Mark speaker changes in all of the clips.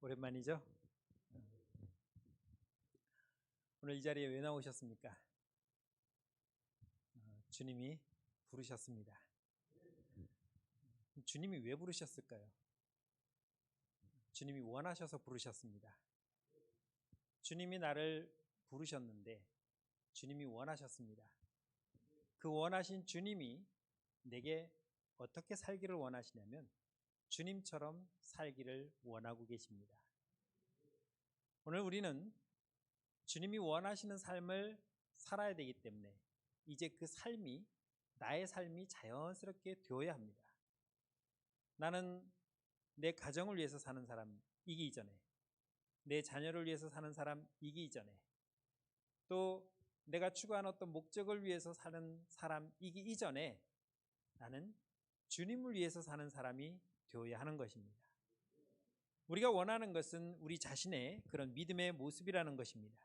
Speaker 1: 오랜만이죠? 오늘 이 자리에 왜 나오셨습니까? 주님이 부르셨습니다. 주님이 왜 부르셨을까요? 주님이 원하셔서 부르셨습니다. 주님이 나를 부르셨는데 주님이 원하셨습니다. 그 원하신 주님이 내게 어떻게 살기를 원하시냐면 주님처럼 살기를 원하고 계십니다. 오늘 우리는 주님이 원하시는 삶을 살아야 되기 때문에 이제 그 삶이 나의 삶이 자연스럽게 되어야 합니다. 나는 내 가정을 위해서 사는 사람이기 이전에, 내 자녀를 위해서 사는 사람이기 이전에, 또 내가 추구하는 어떤 목적을 위해서 사는 사람이기 이전에 나는 주님을 위해서 사는 사람이 되어야 하는 것입니다. 우리가 원하는 것은 우리 자신의 그런 믿음의 모습이라는 것입니다.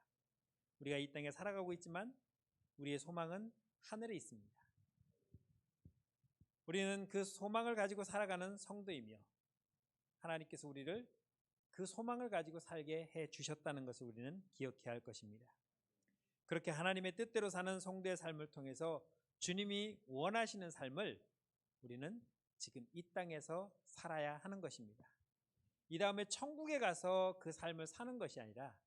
Speaker 1: 우리가 이 땅에 살아가고 있지만 우리의 소망은 하늘에 있습니다. 우리는 그 소망을 가지고 살아가는 성도이며 하나님께서 우리를 그 소망을 가지고 살게 해 주셨다는 것을 우리는 기억해야 할 것입니다. 그렇게 하나님의 뜻대로 사는 성도의 삶을 통해서 주님이 원하시는 삶을 우리는 지금 이 땅에서 살아야 하는 것입니다. 이 다음에 천국에 가서 그 삶을 사는 것이 아니라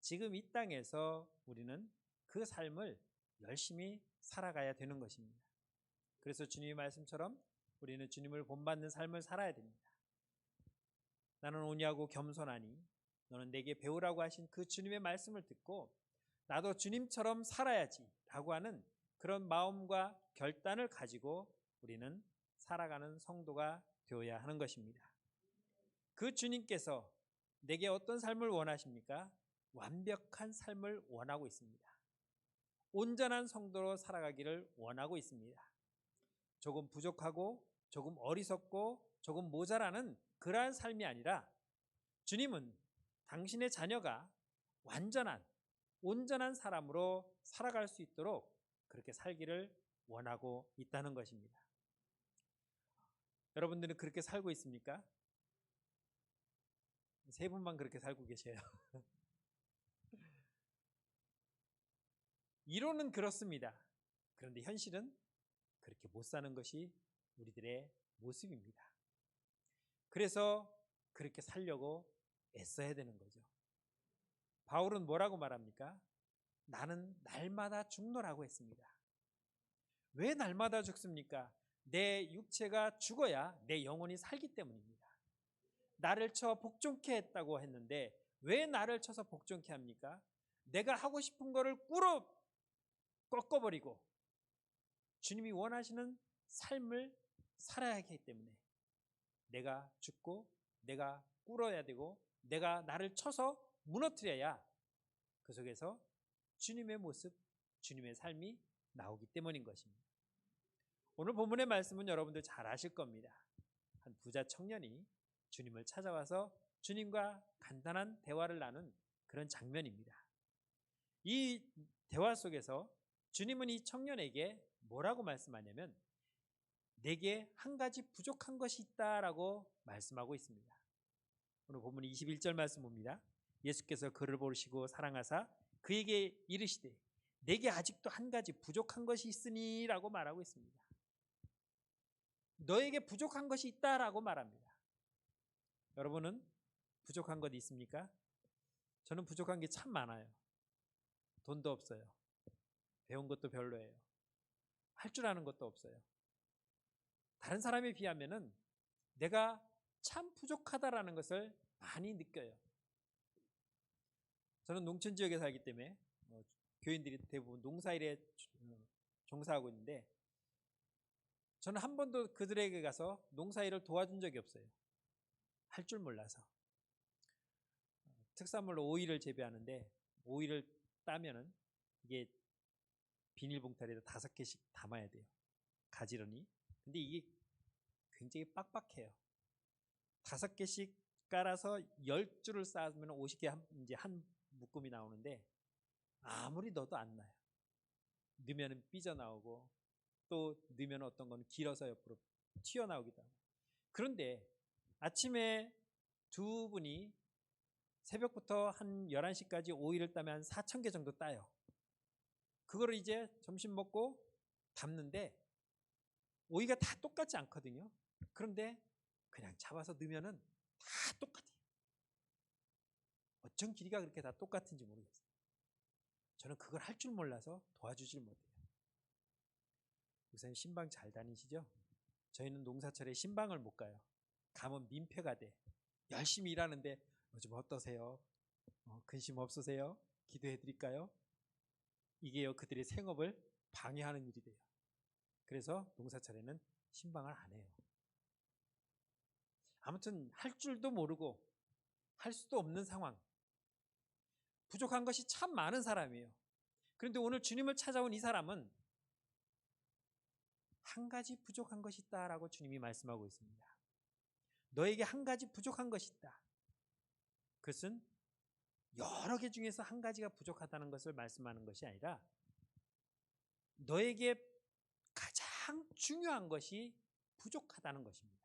Speaker 1: 지금 이 땅에서 우리는 그 삶을 열심히 살아가야 되는 것입니다. 그래서 주님의 말씀처럼 우리는 주님을 본받는 삶을 살아야 됩니다. 나는 온유하고 겸손하니 너는 내게 배우라고 하신 그 주님의 말씀을 듣고 나도 주님처럼 살아야지 라고 하는 그런 마음과 결단을 가지고 우리는 살아가는 성도가 되어야 하는 것입니다. 그 주님께서 내게 어떤 삶을 원하십니까? 완벽한 삶을 원하고 있습니다. 온전한 성도로 살아가기를 원하고 있습니다. 조금 부족하고 조금 어리석고 조금 모자라는 그러한 삶이 아니라 주님은 당신의 자녀가 완전한 온전한 사람으로 살아갈 수 있도록 그렇게 살기를 원하고 있다는 것입니다. 여러분들은 그렇게 살고 있습니까? 세 분만 그렇게 살고 계세요. 이론은 그렇습니다. 그런데 현실은 그렇게 못 사는 것이 우리들의 모습입니다. 그래서 그렇게 살려고 애써야 되는 거죠. 바울은 뭐라고 말합니까? 나는 날마다 죽노라고 했습니다. 왜 날마다 죽습니까? 내 육체가 죽어야 내 영혼이 살기 때문입니다. 나를 쳐 복종케 했다고 했는데 왜 나를 쳐서 복종케 합니까? 내가 하고 싶은 거를 꿇어 꺾어버리고 주님이 원하시는 삶을 살아야 하기 때문에 내가 죽고 내가 꿇어야 되고 내가 나를 쳐서 무너뜨려야 그 속에서 주님의 모습, 주님의 삶이 나오기 때문인 것입니다. 오늘 본문의 말씀은 여러분들 잘 아실 겁니다. 한 부자 청년이 주님을 찾아와서 주님과 간단한 대화를 나눈 그런 장면입니다. 이 대화 속에서 주님은 이 청년에게 뭐라고 말씀하냐면 내게 한 가지 부족한 것이 있다라고 말씀하고 있습니다. 오늘 본문 21절 말씀 봅니다. 예수께서 그를 보시고 사랑하사 그에게 이르시되 내게 아직도 한 가지 부족한 것이 있으니 라고 말하고 있습니다. 너에게 부족한 것이 있다라고 말합니다. 여러분은 부족한 것 있습니까? 저는 부족한 게 참 많아요. 돈도 없어요. 배운 것도 별로예요. 할 줄 아는 것도 없어요. 다른 사람에 비하면은 내가 참 부족하다라는 것을 많이 느껴요. 저는 농촌 지역에 살기 때문에 교인들이 대부분 농사일에 종사하고 있는데 저는 한 번도 그들에게 가서 농사일을 도와준 적이 없어요. 할 줄 몰라서. 특산물로 오이를 재배하는데 오이를 따면은 이게 비닐봉투에다 5개씩 담아야 돼요. 가지런히. 근데 이게 굉장히 빡빡해요. 5개씩 깔아서 10줄을 쌓으면 50개 이제 한 묶음이 나오는데 아무리 넣어도 안 나요. 넣으면 삐져나오고 또 넣으면 어떤 건 길어서 옆으로 튀어나오기도 하고. 그런데 아침에 두 분이 새벽부터 한 11시까지 오이를 따면 한 4,000개 정도 따요. 그거를 이제 점심 먹고 담는데 오이가 다 똑같지 않거든요. 그런데 그냥 잡아서 넣으면은 다 똑같아요. 어쩜 길이가 그렇게 다 똑같은지 모르겠어요. 저는 그걸 할 줄 몰라서 도와주질 못해요. 목사님 신방 잘 다니시죠? 저희는 농사철에 신방을 못 가요. 가면 민폐가 돼. 열심히 일하는데 요즘 어떠세요? 근심 없으세요? 기도해 드릴까요? 이게요, 그들의 생업을 방해하는 일이 돼요. 그래서 농사철에는 신방을 안 해요. 아무튼 할 줄도 모르고 할 수도 없는 상황, 부족한 것이 참 많은 사람이에요. 그런데 오늘 주님을 찾아온 이 사람은 한 가지 부족한 것이 있다라고 주님이 말씀하고 있습니다. 너에게 한 가지 부족한 것이 있다. 그것은 여러 개 중에서 한 가지가 부족하다는 것을 말씀하는 것이 아니라 너에게 가장 중요한 것이 부족하다는 것입니다.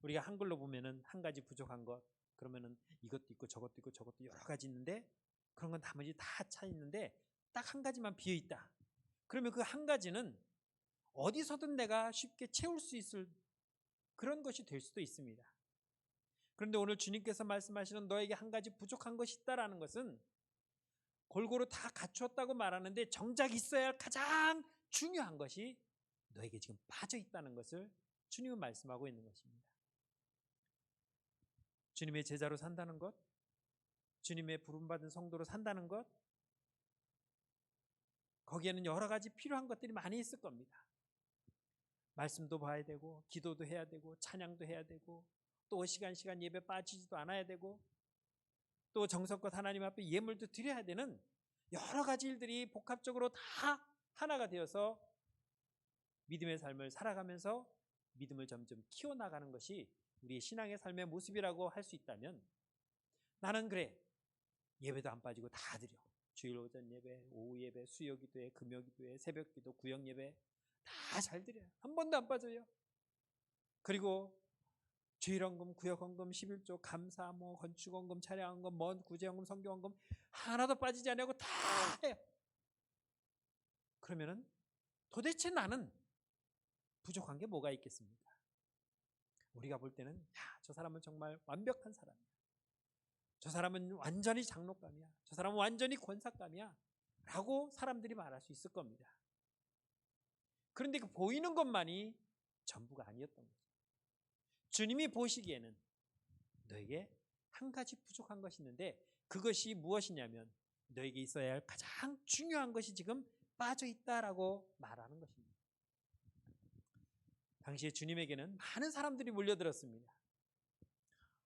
Speaker 1: 우리가 한글로 보면은 한 가지 부족한 것, 그러면은 이것도 있고 저것도 있고 저것도 여러 가지 있는데 그런 건 나머지 다 차 있는데 딱 한 가지만 비어 있다. 그러면 그 한 가지는 어디서든 내가 쉽게 채울 수 있을 그런 것이 될 수도 있습니다. 그런데 오늘 주님께서 말씀하시는 너에게 한 가지 부족한 것이 있다라는 것은 골고루 다 갖추었다고 말하는데 정작 있어야 할 가장 중요한 것이 너에게 지금 빠져 있다는 것을 주님은 말씀하고 있는 것입니다. 주님의 제자로 산다는 것, 주님의 부름받은 성도로 산다는 것, 거기에는 여러 가지 필요한 것들이 많이 있을 겁니다. 말씀도 봐야 되고 기도도 해야 되고 찬양도 해야 되고 또 시간 예배 빠지지도 않아야 되고 또 정성껏 하나님 앞에 예물도 드려야 되는 여러 가지 일들이 복합적으로 다 하나가 되어서 믿음의 삶을 살아가면서 믿음을 점점 키워나가는 것이 우리의 신앙의 삶의 모습이라고 할 수 있다면 나는 그래 예배도 안 빠지고 다 드려. 주일 오전 예배, 오후 예배, 수요 기도회, 금요 기도회, 새벽 기도, 구역 예배 다 잘 드려요. 한 번도 안 빠져요. 그리고 주일 헌금, 구역 헌금, 11조, 감사, 건축 헌금, 차량 헌금, 구제 헌금, 성교 헌금 하나도 빠지지 않고 다 해요. 그러면은 도대체 나는 부족한 게 뭐가 있겠습니까? 우리가 볼 때는 저 사람은 정말 완벽한 사람이야. 저 사람은 완전히 장로감이야. 저 사람은 완전히 권사감이야. 라고 사람들이 말할 수 있을 겁니다. 그런데 그 보이는 것만이 전부가 아니었던 거죠. 주님이 보시기에는 너에게 한 가지 부족한 것이 있는데 그것이 무엇이냐면 너에게 있어야 할 가장 중요한 것이 지금 빠져 있다라고 말하는 것입니다. 당시에 주님에게는 많은 사람들이 몰려들었습니다.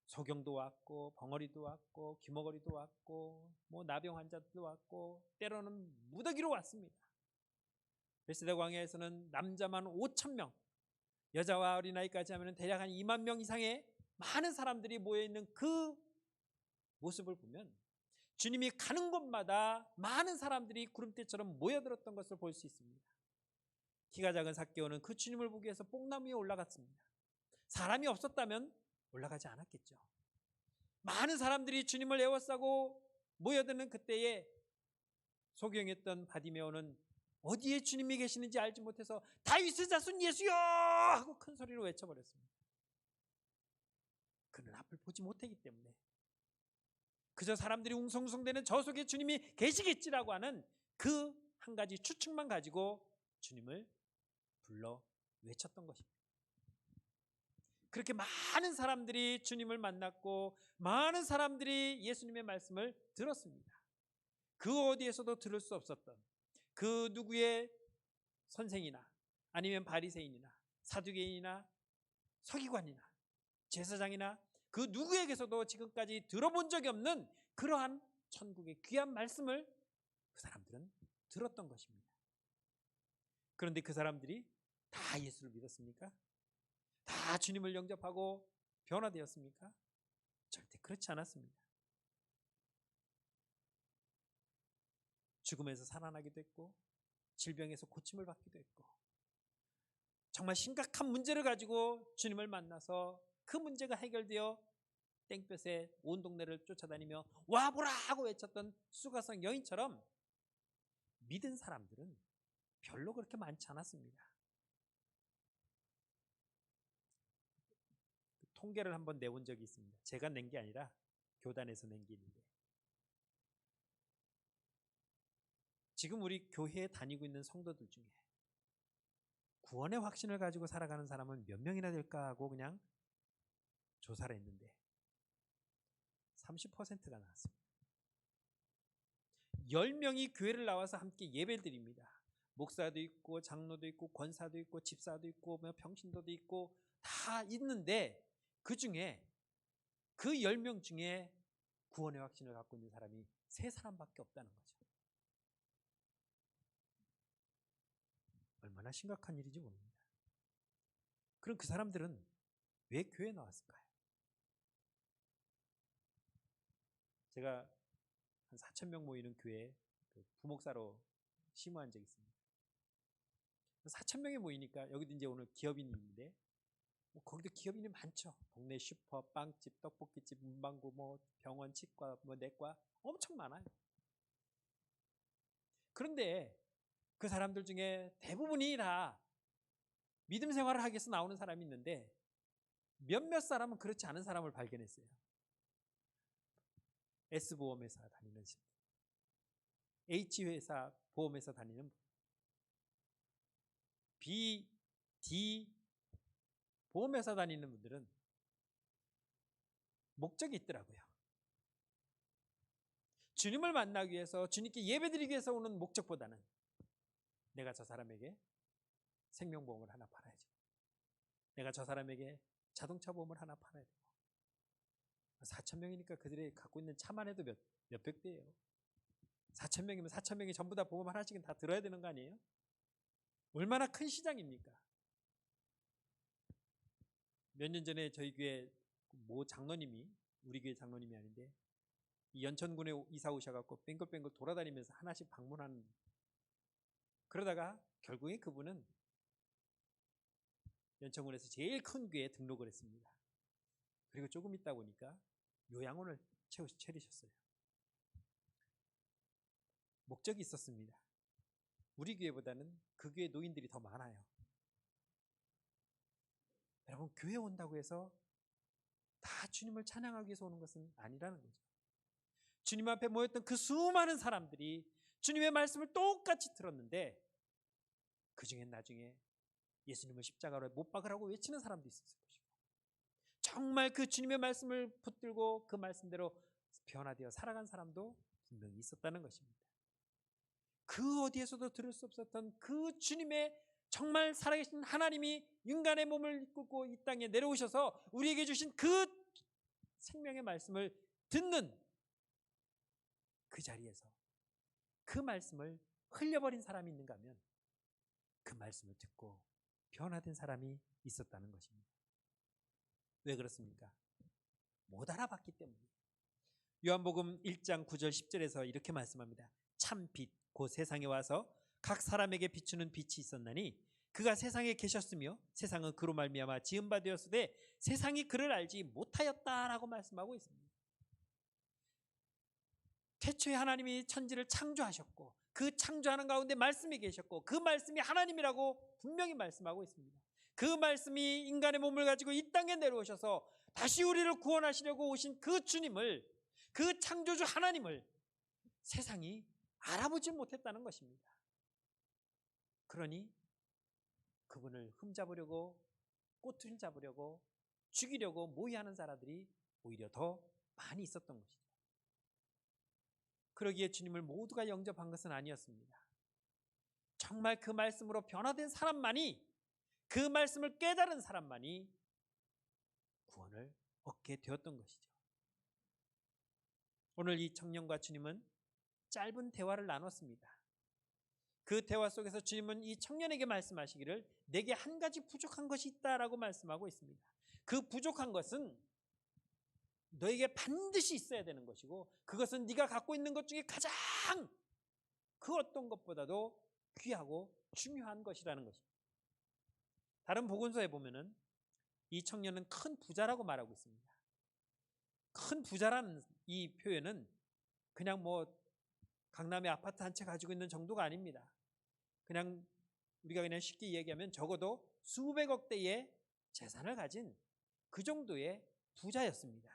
Speaker 1: 소경도 왔고 벙어리도 왔고 귀머거리도 왔고 나병 환자도 왔고 때로는 무더기로 왔습니다. 베세다 광야에서는 남자만 5,000명, 여자와 어린아이까지 하면 대략 한 2만 명 이상의 많은 사람들이 모여있는 그 모습을 보면 주님이 가는 곳마다 많은 사람들이 구름대처럼 모여들었던 것을 볼 수 있습니다. 키가 작은 삭개오는 그 주님을 보기 위해서 뽕나무 위에 올라갔습니다. 사람이 없었다면 올라가지 않았겠죠. 많은 사람들이 주님을 에워싸고 모여드는 그때에 소경했던 바디메오는 어디에 주님이 계시는지 알지 못해서 다윗의 자손 예수여 하고 큰 소리로 외쳐버렸습니다. 그는 앞을 보지 못했기 때문에 그저 사람들이 웅성웅성대는 저 속에 주님이 계시겠지라고 하는 그 한 가지 추측만 가지고 주님을 불러 외쳤던 것입니다. 그렇게 많은 사람들이 주님을 만났고 많은 사람들이 예수님의 말씀을 들었습니다. 그 어디에서도 들을 수 없었던 그 누구의 선생이나 아니면 바리새인이나 사두개인이나 서기관이나 제사장이나 그 누구에게서도 지금까지 들어본 적이 없는 그러한 천국의 귀한 말씀을 그 사람들은 들었던 것입니다. 그런데 그 사람들이 다 예수를 믿었습니까? 다 주님을 영접하고 변화되었습니까? 절대 그렇지 않았습니다. 죽음에서 살아나기도 했고 질병에서 고침을 받기도 했고 정말 심각한 문제를 가지고 주님을 만나서 그 문제가 해결되어 땡볕에 온 동네를 쫓아다니며 와보라 하고 외쳤던 수가성 여인처럼 믿은 사람들은 별로 그렇게 많지 않았습니다. 통계를 한번 내본 적이 있습니다. 제가 낸 게 아니라 교단에서 낸 게 있는데, 지금 우리 교회에 다니고 있는 성도들 중에 구원의 확신을 가지고 살아가는 사람은 몇 명이나 될까 하고 그냥 조사를 했는데 30%가 나왔습니다. 10명이 교회를 나와서 함께 예배드립니다. 목사도 있고 장로도 있고 권사도 있고 집사도 있고 평신도도 있고 다 있는데 그 중에 그 10명 중에 구원의 확신을 갖고 있는 사람이 3사람밖에 없다는 거죠. 얼마나 심각한 일인지 모릅니다. 그럼 그 사람들은 왜 교회에 나왔을까요? 제가 한 4,000명 모이는 교회에 부목사로 심호한 적이 있습니다. 4,000명이 모이니까 여기도 이제 오늘 기업인이 있는데 거기도 기업인이 많죠. 동네 슈퍼, 빵집, 떡볶이집, 문방구, 병원, 치과, 내과 엄청 많아요. 그런데 그 사람들 중에 대부분이 다 믿음 생활을 하기 위해서 나오는 사람이 있는데 몇몇 사람은 그렇지 않은 사람을 발견했어요. S보험회사 다니는 분, H회사 보험회사 다니는 분, B, D 보험회사 다니는 분들은 목적이 있더라고요. 주님을 만나기 위해서, 주님께 예배드리기 위해서 오는 목적보다는 내가 저 사람에게 생명보험을 하나 팔아야지, 내가 저 사람에게 자동차 보험을 하나 팔아야 되고, 4,000명이니까 그들이 갖고 있는 차만 해도 몇백 대예요. 4,000명이면 4,000명이 전부 다 보험 하나씩은 다 들어야 되는 거 아니에요? 얼마나 큰 시장입니까? 몇 년 전에 저희 교회 모 장로님이, 우리 교회 장로님이 아닌데 이 연천군에 이사 오셔갖고 뱅글뱅글 돌아다니면서 하나씩 방문하는, 그러다가 결국에 그분은 연천군에서 제일 큰 교회에 등록을 했습니다. 그리고 조금 있다 보니까 요양원을 차리셨어요. 목적이 있었습니다. 우리 교회보다는 그 교회 노인들이 더 많아요. 여러분, 교회 온다고 해서 다 주님을 찬양하기 위해서 오는 것은 아니라는 거죠. 주님 앞에 모였던 그 수많은 사람들이 주님의 말씀을 똑같이 들었는데 그 중엔 나중에 예수님을 십자가로 못 박으라고 외치는 사람도 있었을 것이고, 정말 그 주님의 말씀을 붙들고 그 말씀대로 변화되어 살아간 사람도 분명히 있었다는 것입니다. 그 어디에서도 들을 수 없었던 그 주님의 정말 살아계신 하나님이 인간의 몸을 입고 이 땅에 내려오셔서 우리에게 주신 그 생명의 말씀을 듣는 그 자리에서 그 말씀을 흘려버린 사람이 있는가 하면 그 말씀을 듣고 변화된 사람이 있었다는 것입니다. 왜 그렇습니까? 못 알아봤기 때문이에요. 요한복음 1장 9절 10절에서 이렇게 말씀합니다. 참 빛, 곧 세상에 와서 각 사람에게 비추는 빛이 있었나니 그가 세상에 계셨으며 세상은 그로 말미암아 지은 바 되었으되 세상이 그를 알지 못하였다라고 말씀하고 있습니다. 태초에 하나님이 천지를 창조하셨고 그 창조하는 가운데 말씀이 계셨고 그 말씀이 하나님이라고 분명히 말씀하고 있습니다. 그 말씀이 인간의 몸을 가지고 이 땅에 내려오셔서 다시 우리를 구원하시려고 오신 그 주님을, 그 창조주 하나님을 세상이 알아보지 못했다는 것입니다. 그러니 그분을 흠잡으려고, 꼬투리를 잡으려고, 죽이려고 모의하는 사람들이 오히려 더 많이 있었던 것이죠. 그러기에 주님을 모두가 영접한 것은 아니었습니다. 정말 그 말씀으로 변화된 사람만이, 그 말씀을 깨달은 사람만이 구원을 얻게 되었던 것이죠. 오늘 이 청년과 주님은 짧은 대화를 나눴습니다. 그 대화 속에서 주님은 이 청년에게 말씀하시기를 내게 한 가지 부족한 것이 있다라고 말씀하고 있습니다. 그 부족한 것은 너에게 반드시 있어야 되는 것이고 그것은 네가 갖고 있는 것 중에 가장 그 어떤 것보다도 귀하고 중요한 것이라는 것입니다. 다른 복음서에 보면은 이 청년은 큰 부자라고 말하고 있습니다. 큰 부자라는 이 표현은 그냥 뭐 강남에 아파트 한 채 가지고 있는 정도가 아닙니다. 그냥 우리가 그냥 쉽게 얘기하면 적어도 수백억 대의 재산을 가진 그 정도의 부자였습니다.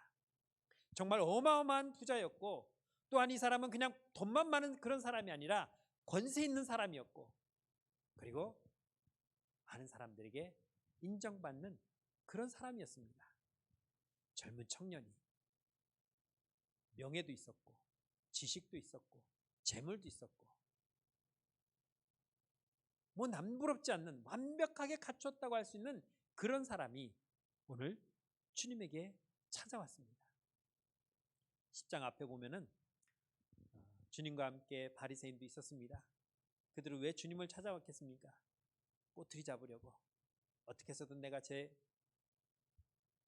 Speaker 1: 정말 어마어마한 부자였고, 또한 이 사람은 그냥 돈만 많은 그런 사람이 아니라 권세 있는 사람이었고, 그리고 많은 사람들에게 인정받는 그런 사람이었습니다. 젊은 청년이 명예도 있었고 지식도 있었고 재물도 있었고, 뭐 남부럽지 않는 완벽하게 갖췄다고 할 수 있는 그런 사람이 오늘 주님에게 찾아왔습니다. 10장 앞에 보면은 주님과 함께 바리새인도 있었습니다. 그들은 왜 주님을 찾아왔겠습니까? 꼬투리 잡으려고, 어떻게 해서든 내가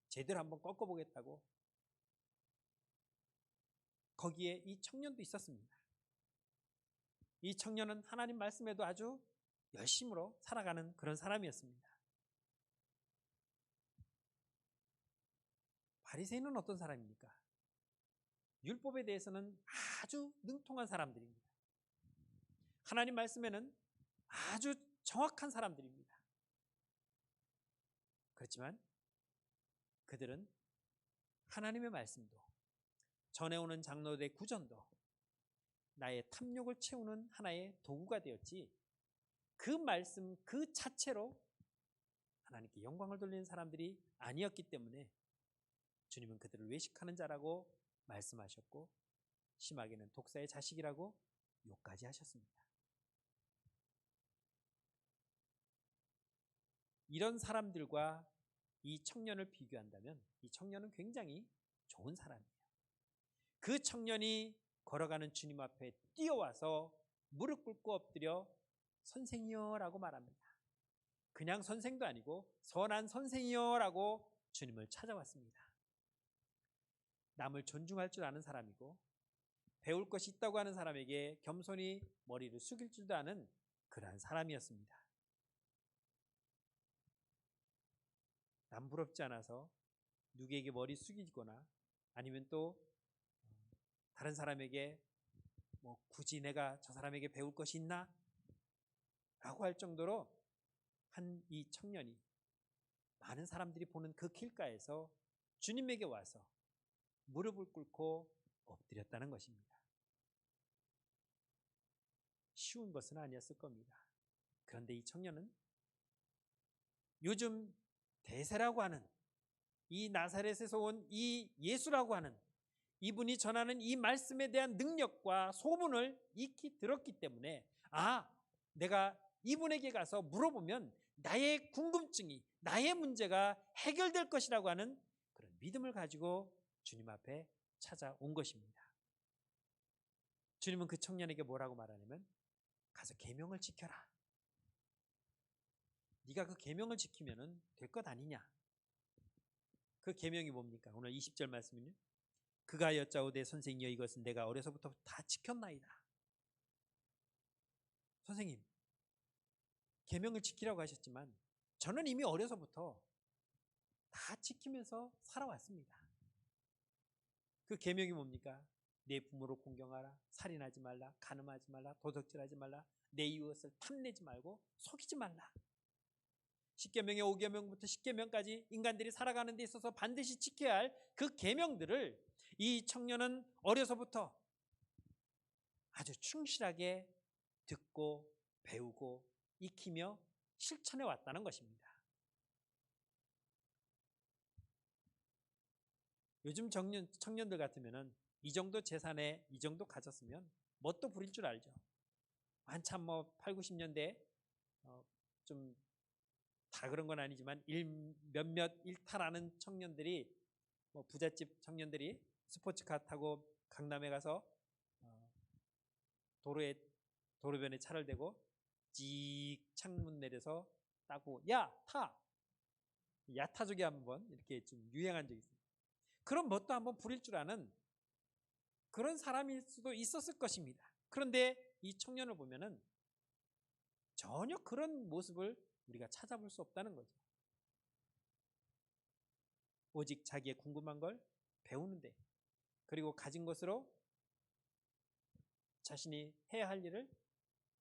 Speaker 1: 제대로 한번 꺾어보겠다고. 거기에 이 청년도 있었습니다. 이 청년은 하나님 말씀에도 아주 열심으로 살아가는 그런 사람이었습니다. 바리새인은 어떤 사람입니까? 율법에 대해서는 아주 능통한 사람들입니다. 하나님 말씀에는 아주 정확한 사람들입니다. 그렇지만 그들은 하나님의 말씀도, 전해오는 장로들의 구전도 나의 탐욕을 채우는 하나의 도구가 되었지, 그 말씀 그 자체로 하나님께 영광을 돌리는 사람들이 아니었기 때문에 주님은 그들을 외식하는 자라고 말씀하셨고, 심하게는 독사의 자식이라고 욕까지 하셨습니다. 이런 사람들과 이 청년을 비교한다면 이 청년은 굉장히 좋은 사람이에요. 그 청년이 걸어가는 주님 앞에 뛰어와서 무릎 꿇고 엎드려 선생이여 라고 말합니다. 그냥 선생도 아니고 선한 선생이여 라고 주님을 찾아왔습니다. 남을 존중할 줄 아는 사람이고, 배울 것이 있다고 하는 사람에게 겸손히 머리를 숙일 줄도 아는 그러한 사람이었습니다. 남 부럽지 않아서 누구에게 머리 숙이거나 아니면 또 다른 사람에게 뭐 굳이 내가 저 사람에게 배울 것이 있나? 라고 할 정도로 한 이 청년이 많은 사람들이 보는 그 길가에서 주님에게 와서 무릎을 꿇고 엎드렸다는 것입니다. 쉬운 것은 아니었을 겁니다. 그런데 이 청년은 요즘 대세라고 하는 이 나사렛에서 온 이 예수라고 하는 이분이 전하는 이 말씀에 대한 능력과 소문을 익히 들었기 때문에, 내가 이분에게 가서 물어보면 나의 궁금증이, 나의 문제가 해결될 것이라고 하는 그런 믿음을 가지고 주님 앞에 찾아온 것입니다. 주님은 그 청년에게 뭐라고 말하냐면, 가서 계명을 지켜라. 네가 그 계명을 지키면 될 것 아니냐. 그 계명이 뭡니까? 오늘 20절 말씀은요, 그가 여짜오되 선생이여 이것은 내가 어려서부터 다 지켰나이다. 선생님, 계명을 지키라고 하셨지만 저는 이미 어려서부터 다 지키면서 살아왔습니다. 그 계명이 뭡니까? 내 부모를 공경하라, 살인하지 말라, 간음하지 말라, 도둑질하지 말라, 내 이웃을 탐내지 말고 속이지 말라. 10계명의 5계명부터 10계명까지 인간들이 살아가는 데 있어서 반드시 지켜야 할 그 계명들을 이 청년은 어려서부터 아주 충실하게 듣고 배우고 익히며 실천해 왔다는 것입니다. 요즘 청년들 같으면 이 정도 재산에 이 정도 가졌으면 뭣도 부릴 줄 알죠. 한참 뭐 8, 90년대 좀 다 그런 건 아니지만 몇몇 일탈하는 청년들이, 뭐 부잣집 청년들이 스포츠카 타고 강남에 가서 도로변에 차를 대고 찍 창문 내려서 따고 야 타! 야타족이 한번 이렇게 좀 유행한 적이 있습니다. 그럼 뭣도 한번 부릴 줄 아는 그런 사람일 수도 있었을 것입니다. 그런데 이 청년을 보면은 전혀 그런 모습을 우리가 찾아볼 수 없다는 거죠. 오직 자기의 궁금한 걸 배우는데 그리고 가진 것으로 자신이 해야 할 일을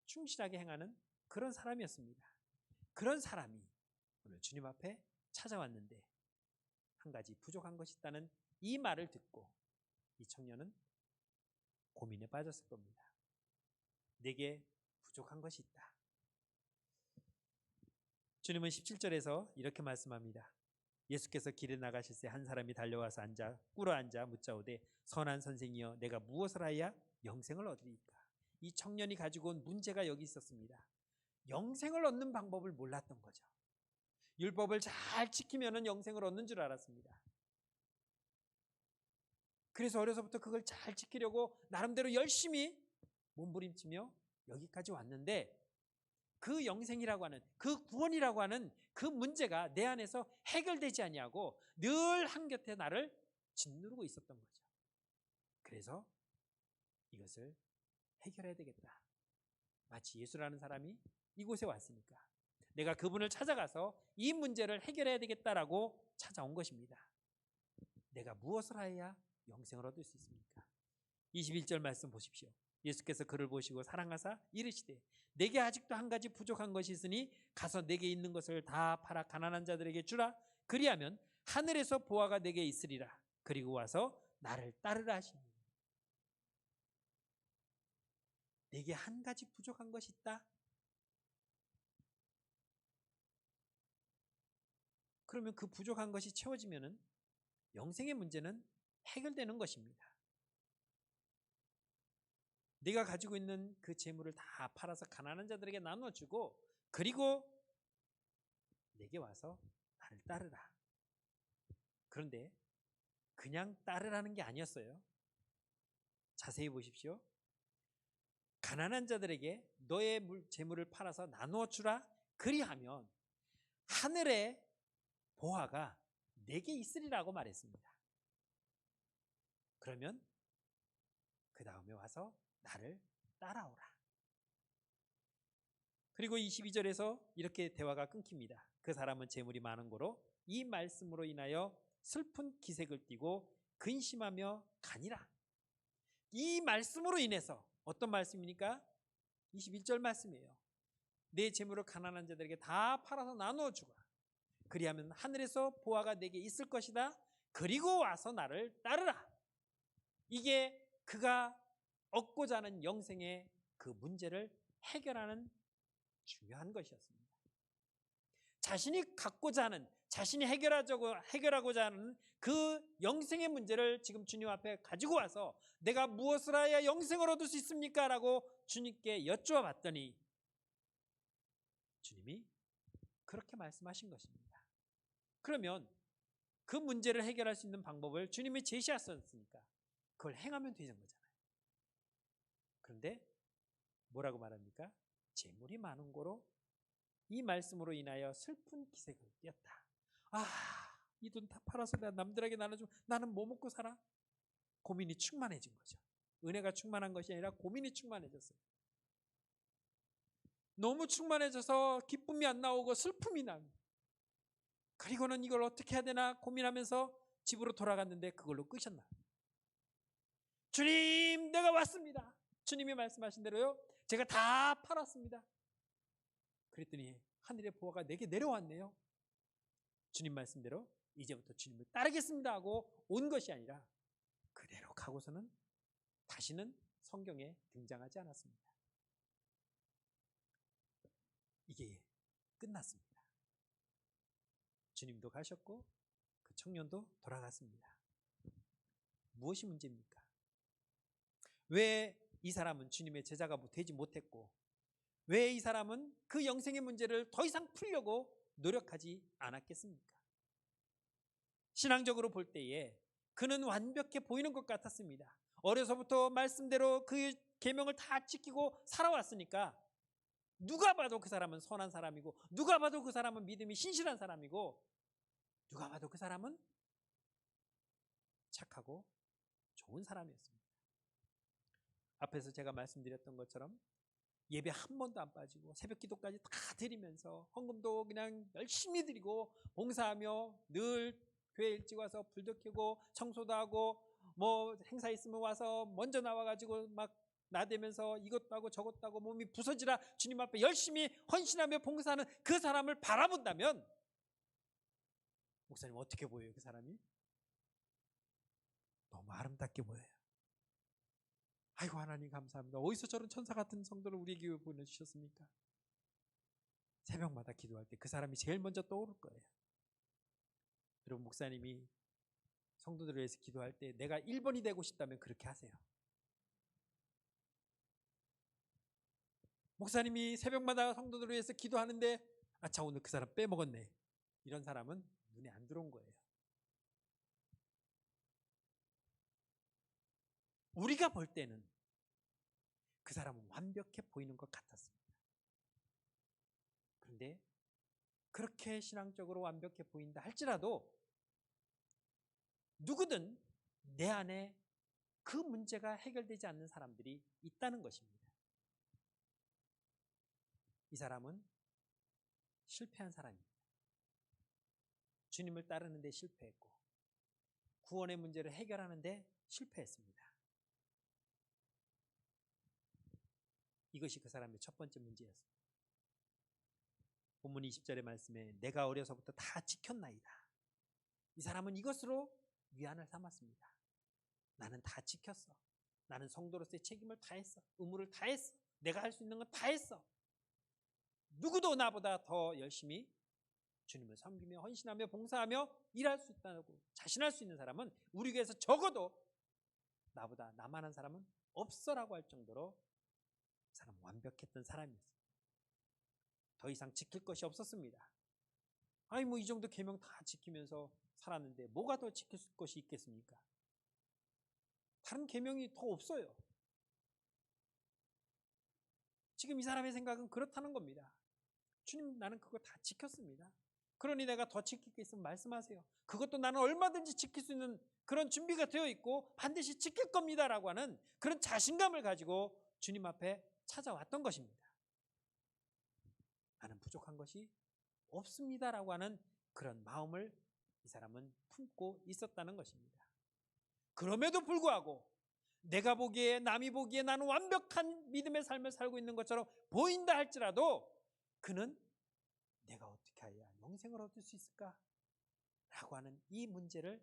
Speaker 1: 충실하게 행하는 그런 사람이었습니다. 그런 사람이 오늘 주님 앞에 찾아왔는데 한 가지 부족한 것이 있다는 이 말을 듣고 이 청년은 고민에 빠졌을 겁니다. 내게 부족한 것이 있다. 주님은 17절에서 이렇게 말씀합니다. 예수께서 길에 나가실 때 한 사람이 달려와서 꿇어앉아 묻자오되 선한 선생이여 내가 무엇을 하여야 영생을 얻으리이까. 이 청년이 가지고 온 문제가 여기 있었습니다. 영생을 얻는 방법을 몰랐던 거죠. 율법을 잘 지키면 영생을 얻는 줄 알았습니다. 그래서 어려서부터 그걸 잘 지키려고 나름대로 열심히 몸부림치며 여기까지 왔는데 그 영생이라고 하는, 그 구원이라고 하는 그 문제가 내 안에서 해결되지 아니하고 늘 한곁에 나를 짓누르고 있었던 거죠. 그래서 이것을 해결해야 되겠다. 마치 예수라는 사람이 이곳에 왔으니까 내가 그분을 찾아가서 이 문제를 해결해야 되겠다라고 찾아온 것입니다. 내가 무엇을 하여야 영생을 얻을 수 있습니까? 21절 말씀 보십시오. 예수께서 그를 보시고 사랑하사 이르시되 내게 아직도 한 가지 부족한 것이 있으니 가서 내게 있는 것을 다 팔아 가난한 자들에게 주라. 그리하면 하늘에서 보화가 내게 있으리라. 그리고 와서 나를 따르라 하시니. 내게 한 가지 부족한 것이 있다. 그러면 그 부족한 것이 채워지면은 영생의 문제는 해결되는 것입니다. 네가 가지고 있는 그 재물을 다 팔아서 가난한 자들에게 나눠주고 그리고 내게 와서 나를 따르라. 그런데 그냥 따르라는 게 아니었어요. 자세히 보십시오. 가난한 자들에게 너의 재물을 팔아서 나누어 주라. 그리하면 하늘의 보화가 내게 있으리라고 말했습니다. 그러면 그 다음에 와서 나를 따라오라. 그리고 22절에서 이렇게 대화가 끊깁니다. 그 사람은 재물이 많은 고로 이 말씀으로 인하여 슬픈 기색을 띠고 근심하며 가니라. 이 말씀으로 인해서 어떤 말씀입니까? 21절 말씀이에요. 내 재물을 가난한 자들에게 다 팔아서 나누어 주라. 그리하면 하늘에서 보화가 내게 있을 것이다. 그리고 와서 나를 따르라. 이게 그가 얻고자 하는 영생의 그 문제를 해결하는 중요한 것이었습니다. 자신이 갖고자 하는, 자신이 해결하고자 하는 그 영생의 문제를 지금 주님 앞에 가지고 와서 내가 무엇을 해야 영생을 얻을 수 있습니까? 라고 주님께 여쭈어 봤더니 주님이 그렇게 말씀하신 것입니다. 그러면 그 문제를 해결할 수 있는 방법을 주님이 제시하셨으니까 그걸 행하면 되는 거잖아요. 그런데 뭐라고 말합니까? 재물이 많은 고로 이 말씀으로 인하여 슬픈 기색을 띄었다. 이 돈 다 팔아서 내가 남들에게 나눠주면 나는 뭐 먹고 살아? 고민이 충만해진 거죠. 은혜가 충만한 것이 아니라 고민이 충만해졌어요. 너무 충만해져서 기쁨이 안 나오고 슬픔이 납니다. 그리고는 이걸 어떻게 해야 되나 고민하면서 집으로 돌아갔는데 그걸로 끄셨나? 주님, 내가 왔습니다. 주님이 말씀하신 대로요. 제가 다 팔았습니다. 그랬더니 하늘의 보화가 내게 내려왔네요. 주님 말씀대로 이제부터 주님을 따르겠습니다 하고 온 것이 아니라 그대로 가고서는 다시는 성경에 등장하지 않았습니다. 이게 끝났습니다. 주님도 가셨고 그 청년도 돌아갔습니다. 무엇이 문제입니까? 왜 이 사람은 주님의 제자가 되지 못했고 왜 이 사람은 그 영생의 문제를 더 이상 풀려고 노력하지 않았겠습니까? 신앙적으로 볼 때에 그는 완벽해 보이는 것 같았습니다. 어려서부터 말씀대로 그 계명을 다 지키고 살아왔으니까 누가 봐도 그 사람은 선한 사람이고 누가 봐도 그 사람은 믿음이 신실한 사람이고 누가 봐도 그 사람은 착하고 좋은 사람이었습니다. 앞에서 제가 말씀드렸던 것처럼 예배 한 번도 안 빠지고 새벽 기도까지 다 드리면서 헌금도 그냥 열심히 드리고 봉사하며 늘 교회 일찍 와서 불도 켜고 청소도 하고 뭐 행사 있으면 와서 먼저 나와가지고 막 나대면서 이것도 하고 저것도 하고 몸이 부서지라 주님 앞에 열심히 헌신하며 봉사하는 그 사람을 바라본다면 목사님 어떻게 보여요? 그 사람이? 너무 아름답게 보여요. 아이고 하나님 감사합니다. 어디서 저런 천사 같은 성도를 우리 교회 보내주셨습니까? 새벽마다 기도할 때 그 사람이 제일 먼저 떠오를 거예요. 여러분, 목사님이 성도들을 위해서 기도할 때 내가 1번이 되고 싶다면 그렇게 하세요. 목사님이 새벽마다 성도들을 위해서 기도하는데 아차 오늘 그 사람 빼먹었네, 이런 사람은 눈에 안 들어온 거예요. 우리가 볼 때는 그 사람은 완벽해 보이는 것 같았습니다. 그런데 그렇게 신앙적으로 완벽해 보인다 할지라도 누구든 내 안에 그 문제가 해결되지 않는 사람들이 있다는 것입니다. 이 사람은 실패한 사람입니다. 주님을 따르는 데 실패했고 구원의 문제를 해결하는 데 실패했습니다. 이것이 그 사람의 첫 번째 문제였습니다. 본문 20절의 말씀에 내가 어려서부터 다 지켰나이다. 이 사람은 이것으로 위안을 삼았습니다. 나는 다 지켰어. 나는 성도로서의 책임을 다했어. 의무를 다했어. 내가 할 수 있는 건 다 했어. 누구도 나보다 더 열심히 주님을 섬기며 헌신하며 봉사하며 일할 수 있다고 자신할 수 있는 사람은 우리 교회에서 적어도 나보다 나만한 사람은 없어라고 할 정도로 그 사람은 완벽했던 사람이었습니다. 더 이상 지킬 것이 없었습니다. 아니 뭐 이 정도 계명 다 지키면서 살았는데 뭐가 더 지킬 것이 있겠습니까? 다른 계명이 더 없어요. 지금 이 사람의 생각은 그렇다는 겁니다. 주님, 나는 그거 다 지켰습니다. 그러니 내가 더 지킬 게 있으면 말씀하세요. 그것도 나는 얼마든지 지킬 수 있는 그런 준비가 되어 있고 반드시 지킬 겁니다 라고 하는 그런 자신감을 가지고 주님 앞에 찾아왔던 것입니다. 나는 부족한 것이 없습니다 라고 하는 그런 마음을 이 사람은 품고 있었다는 것입니다. 그럼에도 불구하고 내가 보기에 남이 보기에 나는 완벽한 믿음의 삶을 살고 있는 것처럼 보인다 할지라도 그는 내가 어떻게 해야 영생을 얻을 수 있을까? 라고 하는 이 문제를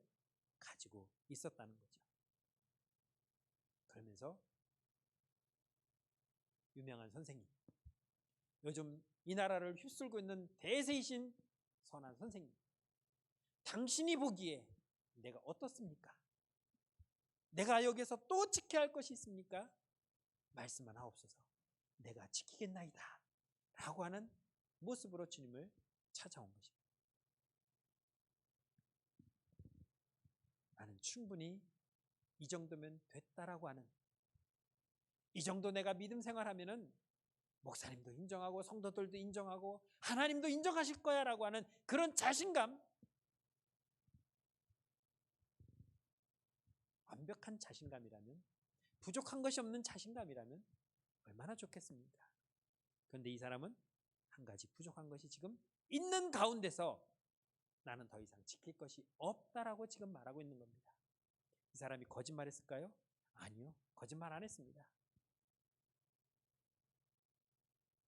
Speaker 1: 가지고 있었다는 거죠. 그러면서 유명한 선생님, 요즘 이 나라를 휩쓸고 있는 대세이신 선한 선생님, 당신이 보기에 내가 어떻습니까? 내가 여기서 또 지켜야 할 것이 있습니까? 말씀만 하옵소서. 내가 지키겠나이다 라고 하는 모습으로 주님을 찾아온 것입니다. 나는 충분히 이 정도면 됐다라고 하는, 이 정도 내가 믿음 생활하면은 목사님도 인정하고 성도들도 인정하고 하나님도 인정하실 거야 라고 하는 그런 자신감, 완벽한 자신감이라면, 부족한 것이 없는 자신감이라면 얼마나 좋겠습니까? 그런데 이 사람은 한 가지 부족한 것이 지금 있는 가운데서 나는 더 이상 지킬 것이 없다라고 지금 말하고 있는 겁니다. 이 사람이 거짓말했을까요? 아니요, 거짓말 안 했습니다.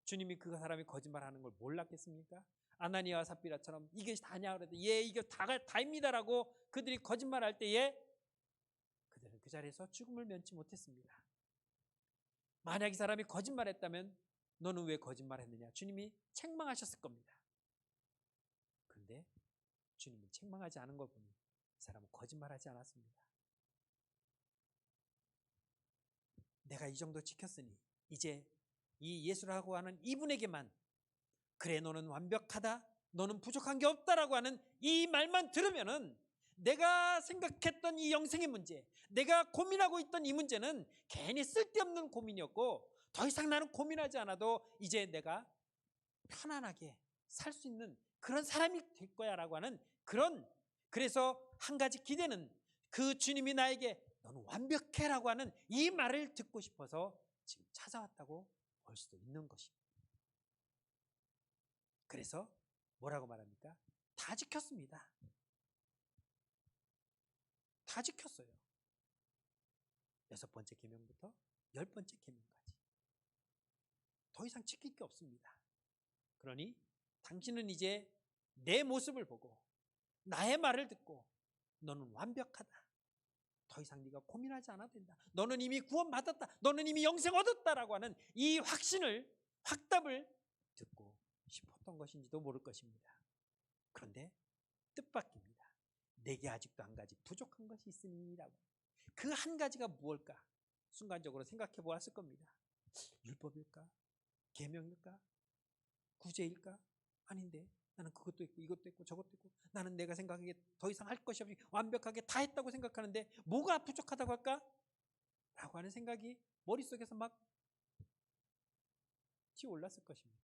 Speaker 1: 주님이 그 사람이 거짓말하는 걸 몰랐겠습니까? 아나니아와 삽비라처럼 이게 다냐 그래도 예 이게 다입니다라고 그들이 거짓말할 때에 그들은 그 자리에서 죽음을 면치 못했습니다. 만약 이 사람이 거짓말했다면 너는 왜 거짓말했느냐 주님이 책망하셨을 겁니다. 그런데 주님은 책망하지 않은 걸 보니 이 사람은 거짓말하지 않았습니다. 내가 이 정도 지켰으니 이제 이 예수라고 하는 이분에게만 그래 너는 완벽하다, 너는 부족한 게 없다라고 하는 이 말만 들으면은 내가 생각했던 이 영생의 문제, 내가 고민하고 있던 이 문제는 괜히 쓸데없는 고민이었고 더 이상 나는 고민하지 않아도 이제 내가 편안하게 살 수 있는 그런 사람이 될 거야 라고 하는 그런, 그래서 한 가지 기대는 그 주님이 나에게 너는 완벽해 라고 하는 이 말을 듣고 싶어서 지금 찾아왔다고 볼 수도 있는 것입니다. 그래서 뭐라고 말합니까? 다 지켰습니다. 다 지켰어요. 6번째 계명부터 10번째 계명까지 더 이상 지킬 게 없습니다. 그러니 당신은 이제 내 모습을 보고 나의 말을 듣고 너는 완벽하다. 더 이상 네가 고민하지 않아도 된다. 너는 이미 구원받았다. 너는 이미 영생 얻었다라고 하는 이 확답을 듣고 싶었던 것인지도 모를 것입니다. 그런데 뜻밖입니다. 내게 아직도 한 가지 부족한 것이 있으니라고. 그 한 가지가 무엇일까? 순간적으로 생각해 보았을 겁니다. 율법일까? 계명일까? 구제일까? 아닌데 나는 그것도 있고 이것도 있고 저것도 있고 나는 내가 생각하기에 더 이상 할 것이 없이 완벽하게 다 했다고 생각하는데 뭐가 부족하다고 할까? 라고 하는 생각이 머릿속에서 막 튀어올랐을 것입니다.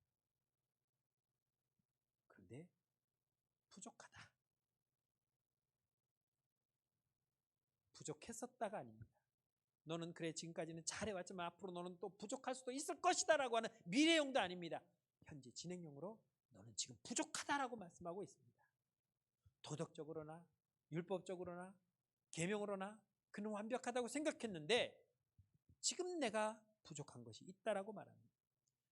Speaker 1: 그런데 부족하다. 부족했었다가 아닙니다. 너는 그래 지금까지는 잘해왔지만 앞으로 너는 또 부족할 수도 있을 것이다 라고 하는 미래형도 아닙니다. 현재 진행형으로 너는 지금 부족하다라고 말씀하고 있습니다. 도덕적으로나 율법적으로나 계명으로나 그는 완벽하다고 생각했는데 지금 내가 부족한 것이 있다라고 말합니다.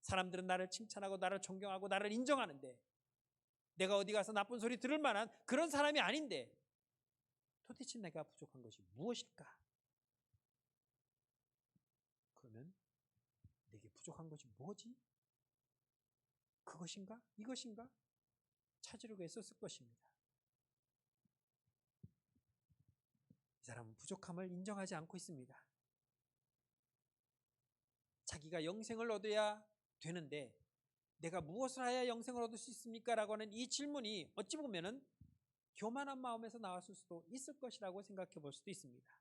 Speaker 1: 사람들은 나를 칭찬하고 나를 존경하고 나를 인정하는데 내가 어디 가서 나쁜 소리 들을 만한 그런 사람이 아닌데 도대체 내가 부족한 것이 무엇일까? 그러면 내게 부족한 것이 뭐지? 그것인가? 이것인가? 찾으려고 애썼을 것입니다. 이 사람은 부족함을 인정하지 않고 있습니다. 자기가 영생을 얻어야 되는데 내가 무엇을 해야 영생을 얻을 수 있습니까? 라고 하는 이 질문이 어찌 보면은 교만한 마음에서 나왔을 수도 있을 것이라고 생각해 볼 수도 있습니다.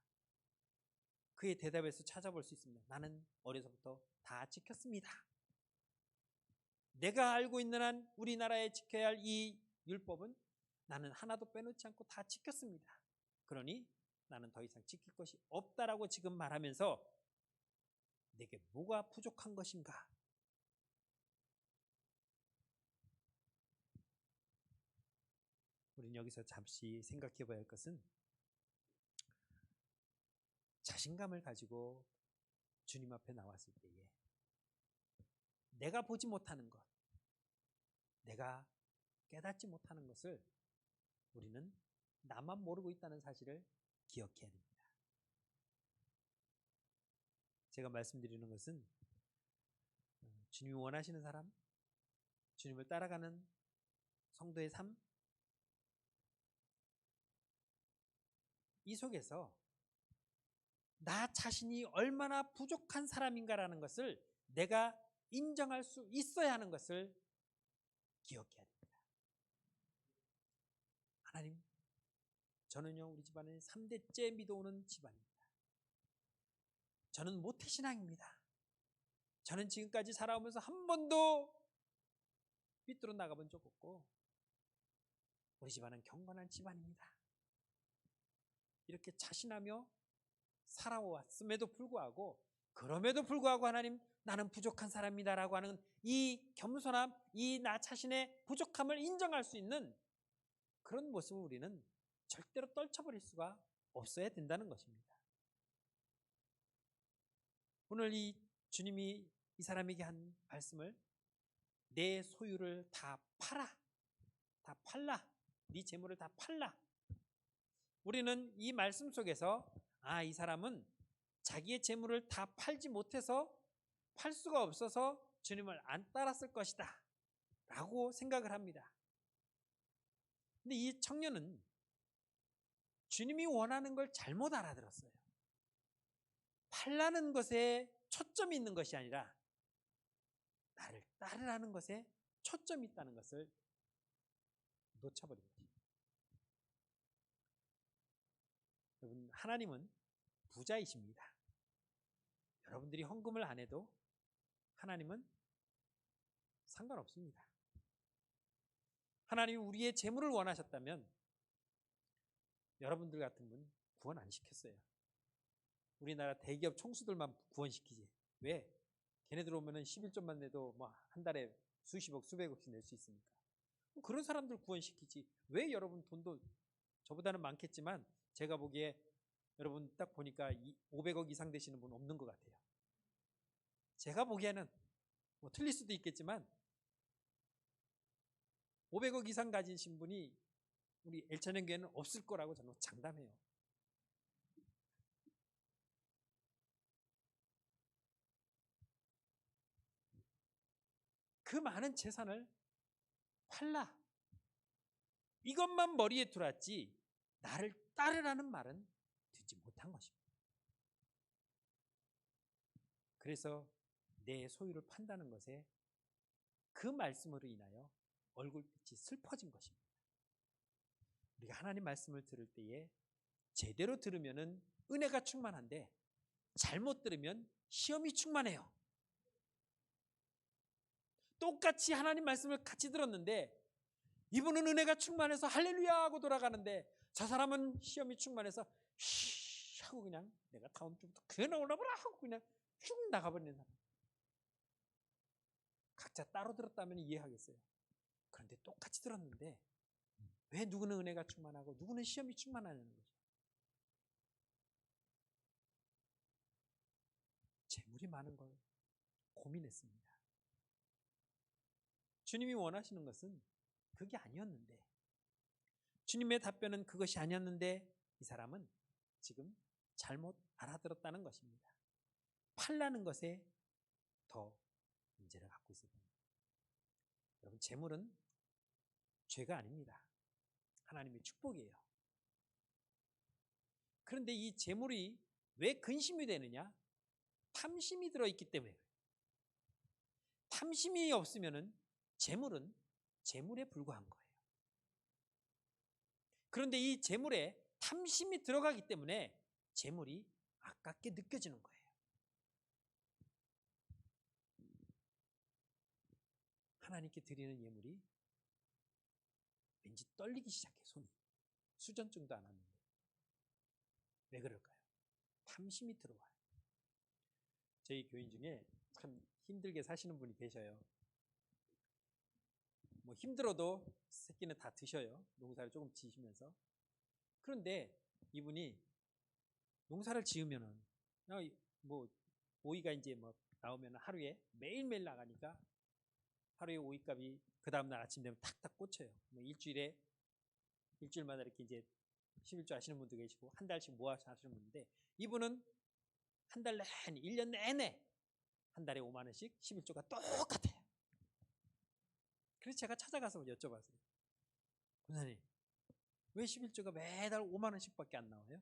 Speaker 1: 그의 대답에서 찾아볼 수 있습니다. 나는 어려서부터 다 지켰습니다. 내가 알고 있는 한 우리나라에 지켜야 할 이 율법은 나는 하나도 빼놓지 않고 다 지켰습니다. 그러니 나는 더 이상 지킬 것이 없다라고 지금 말하면서 내게 뭐가 부족한 것인가? 우리는 여기서 잠시 생각해 봐야 할 것은 자신감을 가지고 주님 앞에 나왔을 때에 내가 보지 못하는 것, 내가 깨닫지 못하는 것을 우리는 나만 모르고 있다는 사실을 기억해야 됩니다. 제가 말씀드리는 것은 주님이 원하시는 사람, 주님을 따라가는 성도의 삶, 이 속에서 나 자신이 얼마나 부족한 사람인가라는 것을 내가 인정할 수 있어야 하는 것을 기억해야 됩니다. 하나님, 저는요 우리 집안의 3대째 믿어오는 집안입니다. 저는 모태신앙입니다. 저는 지금까지 살아오면서 한 번도 삐뚤어 나가본 적 없고 우리 집안은 경건한 집안입니다. 이렇게 자신하며 살아왔음에도 불구하고 그럼에도 불구하고 하나님 나는 부족한 사람이다라고 하는 이 겸손함, 이 나 자신의 부족함을 인정할 수 있는 그런 모습을 우리는 절대로 떨쳐버릴 수가 없어야 된다는 것입니다. 오늘 이 주님이 이 사람에게 한 말씀을 내 소유를 다 팔라, 네 재물을 다 팔라. 우리는 이 말씀 속에서 이 사람은 자기의 재물을 다 팔지 못해서 팔 수가 없어서 주님을 안 따랐을 것이다 라고 생각을 합니다. 근데 이 청년은 주님이 원하는 걸 잘못 알아들었어요. 팔라는 것에 초점이 있는 것이 아니라 나를 따르라는 것에 초점이 있다는 것을 놓쳐버린 거죠. 여러분, 하나님은 부자이십니다. 여러분들이 헌금을 안 해도 하나님은 상관없습니다. 하나님이 우리의 재물을 원하셨다면 여러분들 같은 분 구원 안 시켰어요. 우리나라 대기업 총수들만 구원시키지. 왜? 걔네들 오면은 11조만 내도 뭐 한 달에 수십억, 수백억씩 낼 수 있으니까. 그런 사람들 구원시키지. 왜 여러분 돈도 저보다는 많겠지만 제가 보기에 여러분 딱 보니까 500억 이상 되시는 분 없는 것 같아요. 제가 보기에는 뭐 틀릴 수도 있겠지만 500억 이상 가지신 분이 우리 엘천연교회는 없을 거라고 저는 장담해요. 그 많은 재산을 팔라. 이것만 머리에 들었지 나를 따르라는 말은 듣지 못한 것입니다. 그래서 내 소유를 판다는 것에 그 말씀으로 인하여 얼굴빛이 슬퍼진 것입니다. 우리가 하나님 말씀을 들을 때에 제대로 들으면은 은혜가 충만한데 잘못 들으면 시험이 충만해요. 똑같이 하나님 말씀을 같이 들었는데 이분은 은혜가 충만해서 할렐루야 하고 돌아가는데 저 사람은 시험이 충만해서 쉬 하고 그냥 내가 다음 주부터 교회 나오라보라 하고 그냥 쭉 나가버리는 사람. 각자 따로 들었다면 이해하겠어요. 그런데 똑같이 들었는데 왜 누구는 은혜가 충만하고 누구는 시험이 충만하냐는 거죠. 재물이 많은 걸 고민했습니다. 주님이 원하시는 것은 그게 아니었는데, 주님의 답변은 그것이 아니었는데 이 사람은 지금 잘못 알아들었다는 것입니다. 팔라는 것에 더 문제를 갖고 있었습니다. 여러분, 재물은 죄가 아닙니다. 하나님의 축복이에요. 그런데 이 재물이 왜 근심이 되느냐? 탐심이 들어있기 때문에. 탐심이 없으면은 재물은 재물에 불과한 거예요. 그런데 이 재물에 탐심이 들어가기 때문에 재물이 아깝게 느껴지는 거예요. 하나님께 드리는 예물이 왠지 떨리기 시작해. 손이 수전증도 안 왔는데 왜 그럴까요? 탐심이 들어와요. 저희 교인 중에 참 힘들게 사시는 분이 계셔요. 뭐 힘들어도 새끼는 다 드셔요. 농사를 조금 지시면서. 그런데 이분이 농사를 지으면은 뭐 오이가 이제 뭐 나오면 하루에 매일매일 나가니까 하루에 오이값이 그 다음날 아침 되면 탁탁 꽂혀요. 뭐 일주일마다 이렇게 이제 11조 하시는 분도 계시고 한 달씩 모아서 하시는 분인데 이분은 한 달 내내 1년 내내 한 달에 5만 원씩 11조가 똑같아요. 그래서 제가 찾아가서 여쭤봤어요. 권사님, 왜 11조가 매달 5만 원씩밖에 안 나와요?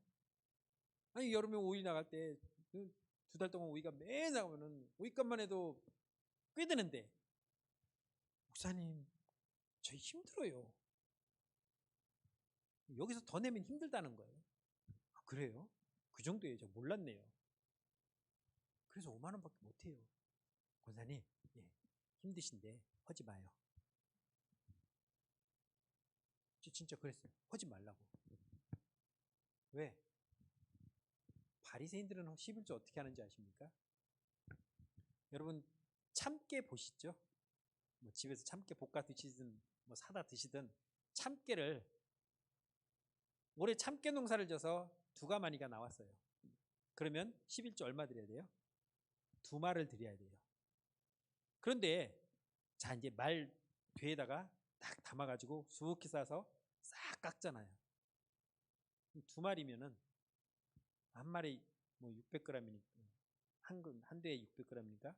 Speaker 1: 아니 여름에 오이 나갈 때 두 달 동안 오이가 매일 나오면은 오이값만 해도 꽤 되는데 목사님 저희 힘들어요. 여기서 더 내면 힘들다는 거예요. 아, 그래요? 그 정도예요. 저 몰랐네요. 그래서 5만 원밖에 못해요. 권사님, 예, 힘드신데 하지 마요. 진짜 그랬어요. 하지 말라고. 왜? 바리새인들은 11조 어떻게 하는지 아십니까? 여러분 참깨 보시죠? 뭐 집에서 참깨 볶아 드시든 뭐 사다 드시든 참깨를 올해 참깨 농사를 져서 두 가마니가 나왔어요. 그러면 11조 얼마 드려야 돼요? 2말을 드려야 돼요. 그런데 자 이제 말 뒤에다가 딱 담아가지고 수북히 싸서 싹 깎잖아요. 2마리면은 한 마리 뭐 600g이니까 한 대에 600g이니까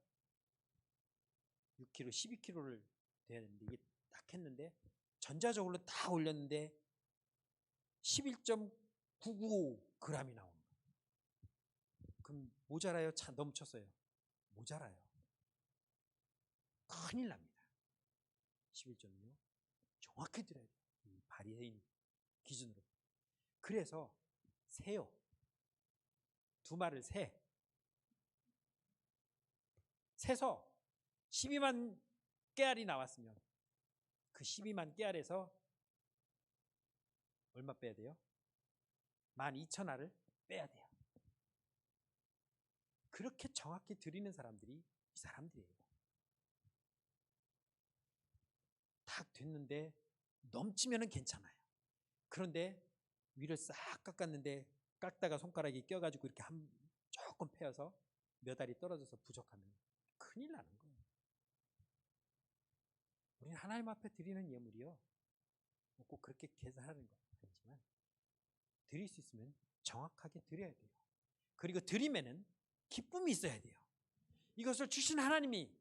Speaker 1: 6kg, 12kg를 돼야 되는데 이게 딱 했는데 전자적으로 다 올렸는데 11.995g이 나오는 거예요. 그럼 모자라요? 차 넘쳤어요? 모자라요. 큰일 납니다. 11.6 정확히 들어야 돼요. 이 바리새인 기준으로. 그래서 세요. 2마리를 세서 12만 깨알이 나왔으면 그 12만 깨알에서 얼마 빼야 돼요? 12,000알을 빼야 돼요. 그렇게 정확히 드리는 사람들이 이 사람들이에요. 딱 됐는데 넘치면은 괜찮아요. 그런데 위를 싹 깎았는데 깎다가 손가락이 껴가지고 이렇게 조금 패여서 몇 알이 떨어져서 부족하면 큰일 나는 거예요. 우리는 하나님 앞에 드리는 예물이요, 꼭 그렇게 계산하는 건 아니지만 드릴 수 있으면 정확하게 드려야 돼요. 그리고 드리면은 기쁨이 있어야 돼요. 이것을 주신 하나님이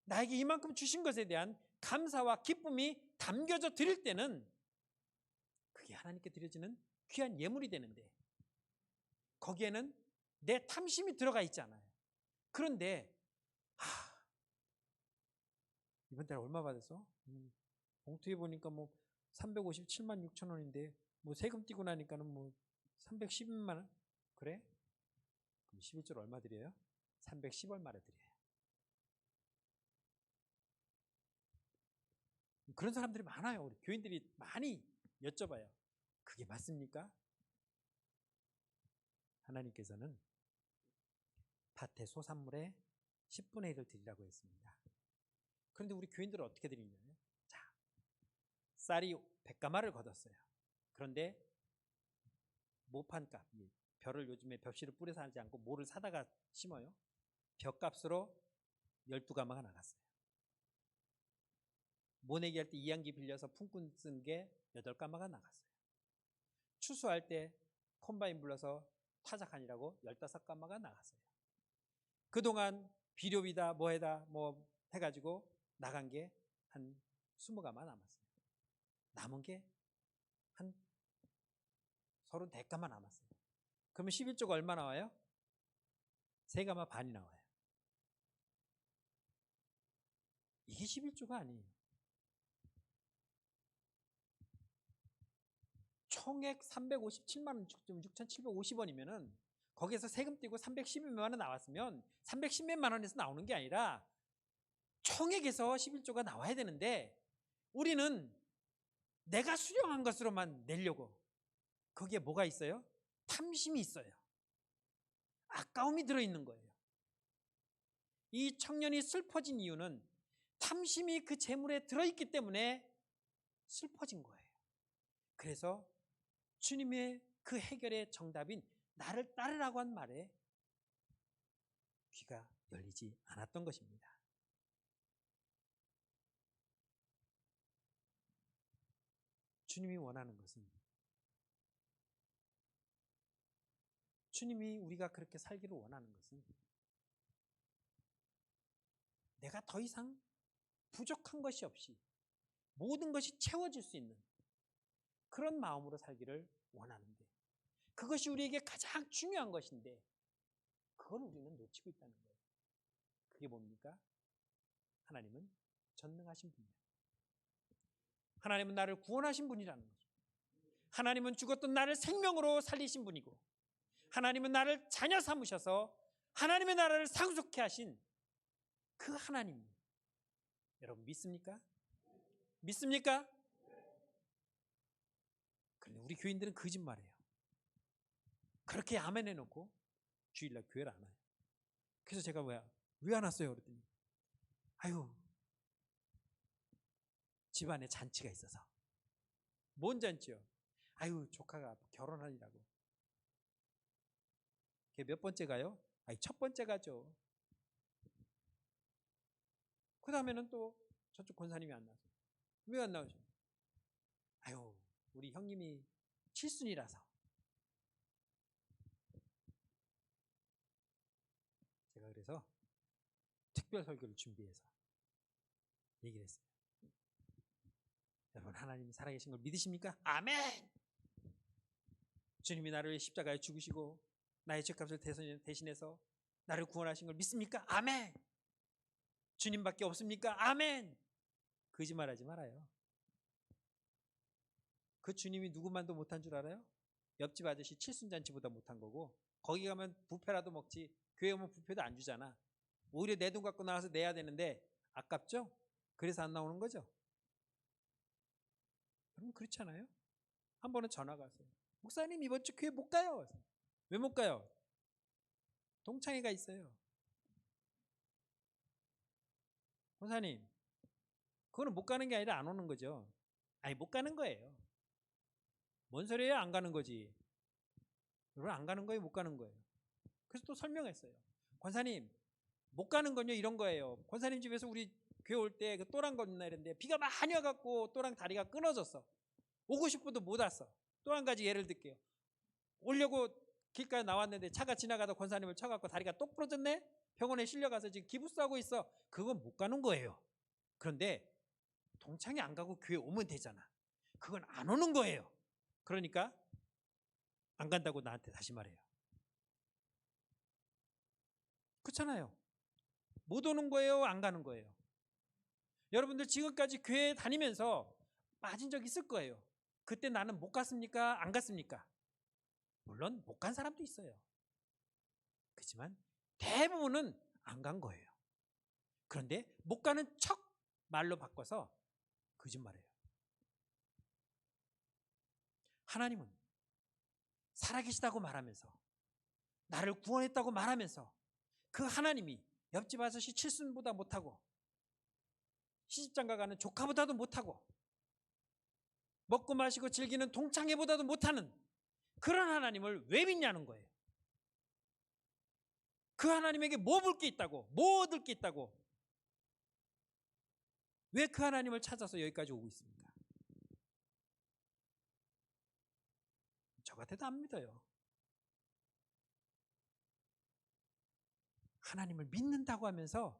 Speaker 1: 나에게 이만큼 주신 것에 대한 감사와 기쁨이 담겨져 드릴 때는 그게 하나님께 드려지는 귀한 예물이 되는데, 거기에는 내 탐심이 들어가 있잖아요. 그런데 이번 달에 얼마 받았어? 봉투에 보니까 뭐 357만 6천 원인데 뭐 세금 떼고 나니까는 뭐 312만 원? 그래? 그럼 11절 얼마 드려요? 310얼마를 드려요. 그런 사람들이 많아요. 우리 교인들이 많이 여쭤봐요. 그게 맞습니까? 하나님께서는 밭의 소산물의 10분의 1을 드리라고 했습니다. 그런데 우리 교인들은 어떻게 드리냐면, 자, 쌀이 100가마를 거뒀어요. 그런데 모판값, 벼를 요즘에 벽실을 뿌려서 하지 않고 모를 사다가 심어요. 벼값으로 12가마가 나갔어요. 모내기 할 때 이양기 빌려서 품꾼 쓴 게 8가마가 나갔어요. 추수할 때 콤바인 불러서 타작하니라고 15가마가 나갔어요. 그동안 비료비다 뭐해다 뭐 해가지고 나간 게 한 20가마 남았어요. 남은 게 한 30가마 남았어요. 그러면 11조가 얼마 나와요? 3가마 반이 나와요. 이게 11조가 아니에요. 총액 357만 6,750원이면은 거기에서 세금 떼고 312만 원 나왔으면 310만 원에서 나오는 게 아니라 총액에서 11조가 나와야 되는데, 우리는 내가 수령한 것으로만 내려고, 거기에 뭐가 있어요? 탐심이 있어요. 아까움이 들어있는 거예요. 이 청년이 슬퍼진 이유는 탐심이 그 재물에 들어있기 때문에 슬퍼진 거예요. 그래서 주님의 그 해결의 정답인 나를 따르라고 한 말에 귀가 열리지 않았던 것입니다. 주님이 원하는 것은, 주님이 우리가 그렇게 살기를 원하는 것은, 내가 더 이상 부족한 것이 없이 모든 것이 채워질 수 있는 그런 마음으로 살기를 원하는데, 그것이 우리에게 가장 중요한 것인데 그걸 우리는 놓치고 있다는 거예요. 그게 뭡니까? 하나님은 전능하신 분이에요. 하나님은 나를 구원하신 분이라는 거죠. 하나님은 죽었던 나를 생명으로 살리신 분이고, 하나님은 나를 자녀 삼으셔서 하나님의 나라를 상속케 하신 그 하나님, 여러분 믿습니까? 믿습니까? 그런데 우리 교인들은 거짓말해요. 그렇게 아멘 해놓고 주일날 교회를 안 와요. 그래서 제가 왜 안 왔어요? 그랬더니 아유, 집안에 잔치가 있어서. 뭔 잔치요? 아유, 조카가 결혼하니라고. 그게 몇 번째 가요? 아니, 첫 번째 가죠. 그 다음에는 또 저쪽 권사님이 안 나와서. 왜 안 나오죠? 아유, 우리 형님이 칠순이라서. 제가 그래서 특별 설교를 준비해서 얘기를 했어요. 여러분, 하나님 살아계신 걸 믿으십니까? 아멘! 주님이 나를 위해 십자가에 죽으시고 나의 죄값을 대신해서 나를 구원하신 걸 믿습니까? 아멘! 주님밖에 없습니까? 아멘! 거짓말하지 말아요. 그 주님이 누구만도 못한 줄 알아요? 옆집 아저씨 칠순잔치보다 못한 거고, 거기 가면 뷔페라도 먹지 교회 오면 뷔페도 안 주잖아. 오히려 내 돈 갖고 나와서 내야 되는데 아깝죠? 그래서 안 나오는 거죠. 여러분 그렇지 않아요? 한 번은 전화가 왔어요. 목사님 이번 주 교회 못 가요. 왜 못 가요? 동창회가 있어요. 목사님, 그거는 못 가는 게 아니라 안 오는 거죠. 아니 못 가는 거예요. 뭔 소리예요? 안 가는 거지. 여러분 안 가는 거예요? 못 가는 거예요? 그래서 또 설명했어요. 권사님 못 가는 건요 이런 거예요. 권사님 집에서 우리 교회 올 때 그 또랑 건너야 되는데 비가 많이 와갖고 또랑 다리가 끊어졌어. 오고 싶어도 못 왔어. 또 한 가지 예를 들게요. 오려고 길가에 나왔는데 차가 지나가다 권사님을 쳐갖고 다리가 똑 부러졌네? 병원에 실려가서 지금 기부스하고 있어. 그건 못 가는 거예요. 그런데 동창회 안 가고 교회 오면 되잖아. 그건 안 오는 거예요. 그러니까 안 간다고 나한테 다시 말해요. 그렇잖아요. 못 오는 거예요? 안 가는 거예요? 여러분들 지금까지 교회 다니면서 빠진 적 있을 거예요. 그때 나는 못 갔습니까? 안 갔습니까? 물론 못 간 사람도 있어요. 그렇지만 대부분은 안 간 거예요. 그런데 못 가는 척 말로 바꿔서 거짓말해요. 하나님은 살아계시다고 말하면서 나를 구원했다고 말하면서 그 하나님이 옆집 아저씨 칠순보다 못하고 시집장가 가는 조카보다도 못하고 먹고 마시고 즐기는 동창회보다도 못하는 그런 하나님을 왜 믿냐는 거예요. 그 하나님에게 뭐 볼 게 있다고, 뭐 얻을 게 있다고, 왜 그 하나님을 찾아서 여기까지 오고 있습니까? 저 같아도 안 믿어요. 하나님을 믿는다고 하면서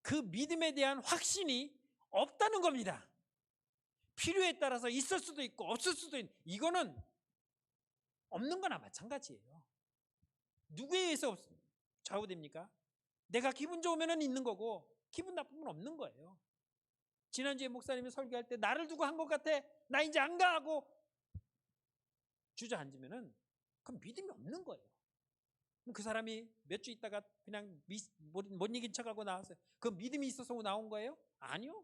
Speaker 1: 그 믿음에 대한 확신이 없다는 겁니다. 필요에 따라서 있을 수도 있고 없을 수도 있는, 이거는 없는 거나 마찬가지예요. 누구에 의해서 좌우됩니까? 내가 기분 좋으면 있는 거고 기분 나쁘면 없는 거예요. 지난주에 목사님이 설교할 때 나를 두고 한 것 같아, 나 이제 안 가 하고 주저앉으면 그건 믿음이 없는 거예요. 그 사람이 몇 주 있다가 그냥 못 이긴 척하고 나왔어요. 그 믿음이 있어서 나온 거예요? 아니요.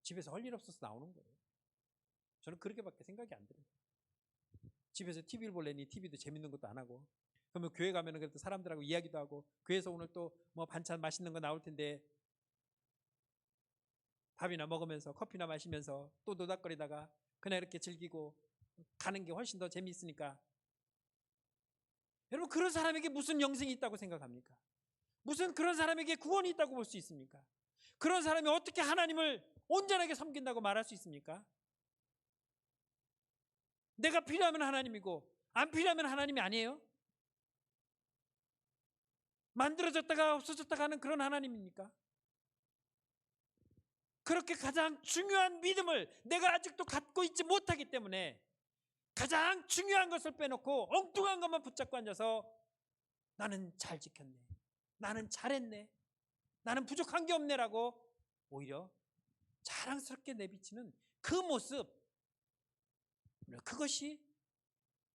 Speaker 1: 집에서 할 일 없어서 나오는 거예요. 저는 그렇게밖에 생각이 안 들어요. 집에서 TV를 볼래니 TV도 재밌는 것도 안 하고, 그러면 교회 가면은 그래도 사람들하고 이야기도 하고, 교회에서 오늘 또 뭐 반찬 맛있는 거 나올 텐데 밥이나 먹으면서 커피나 마시면서 또 노닥거리다가 그냥 이렇게 즐기고 가는 게 훨씬 더 재미있으니까. 여러분, 그런 사람에게 무슨 영생이 있다고 생각합니까? 무슨 그런 사람에게 구원이 있다고 볼 수 있습니까? 그런 사람이 어떻게 하나님을 온전하게 섬긴다고 말할 수 있습니까? 내가 필요하면 하나님이고 안 필요하면 하나님이 아니에요? 만들어졌다가 없어졌다가 하는 그런 하나님입니까? 그렇게 가장 중요한 믿음을 내가 아직도 갖고 있지 못하기 때문에 가장 중요한 것을 빼놓고 엉뚱한 것만 붙잡고 앉아서 나는 잘 지켰네, 나는 잘했네, 나는 부족한 게 없네라고 오히려 자랑스럽게 내비치는 그 모습, 그것이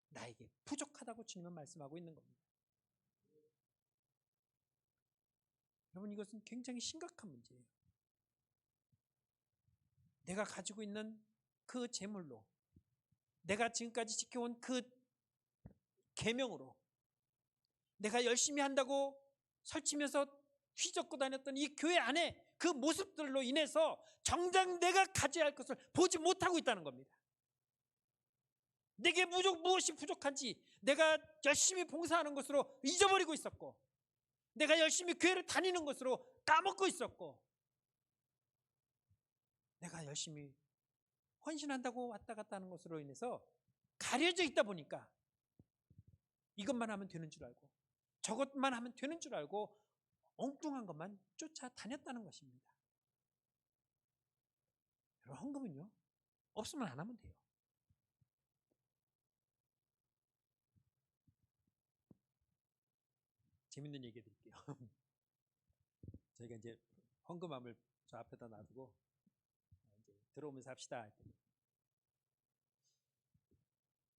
Speaker 1: 나에게 부족하다고 주님은 말씀하고 있는 겁니다. 여러분, 이것은 굉장히 심각한 문제예요. 내가 가지고 있는 그 재물로, 내가 지금까지 지켜온 그 계명으로, 내가 열심히 한다고 설치면서 휘젓고 다녔던 이 교회 안에 그 모습들로 인해서 정작 내가 가져야 할 것을 보지 못하고 있다는 겁니다. 내게 무엇이 부족한지 내가 열심히 봉사하는 것으로 잊어버리고 있었고, 내가 열심히 교회를 다니는 것으로 까먹고 있었고, 내가 열심히 헌신한다고 왔다 갔다 하는 것으로 인해서 가려져 있다 보니까 이것만 하면 되는 줄 알고 저것만 하면 되는 줄 알고 엉뚱한 것만 쫓아다녔다는 것입니다. 여러분, 헌금은요, 없으면 안 하면 돼요. 재밌는 얘기 드릴게요. 저희가 이제 헌금함을 저 앞에다 놔두고 이제 들어오면서 합시다.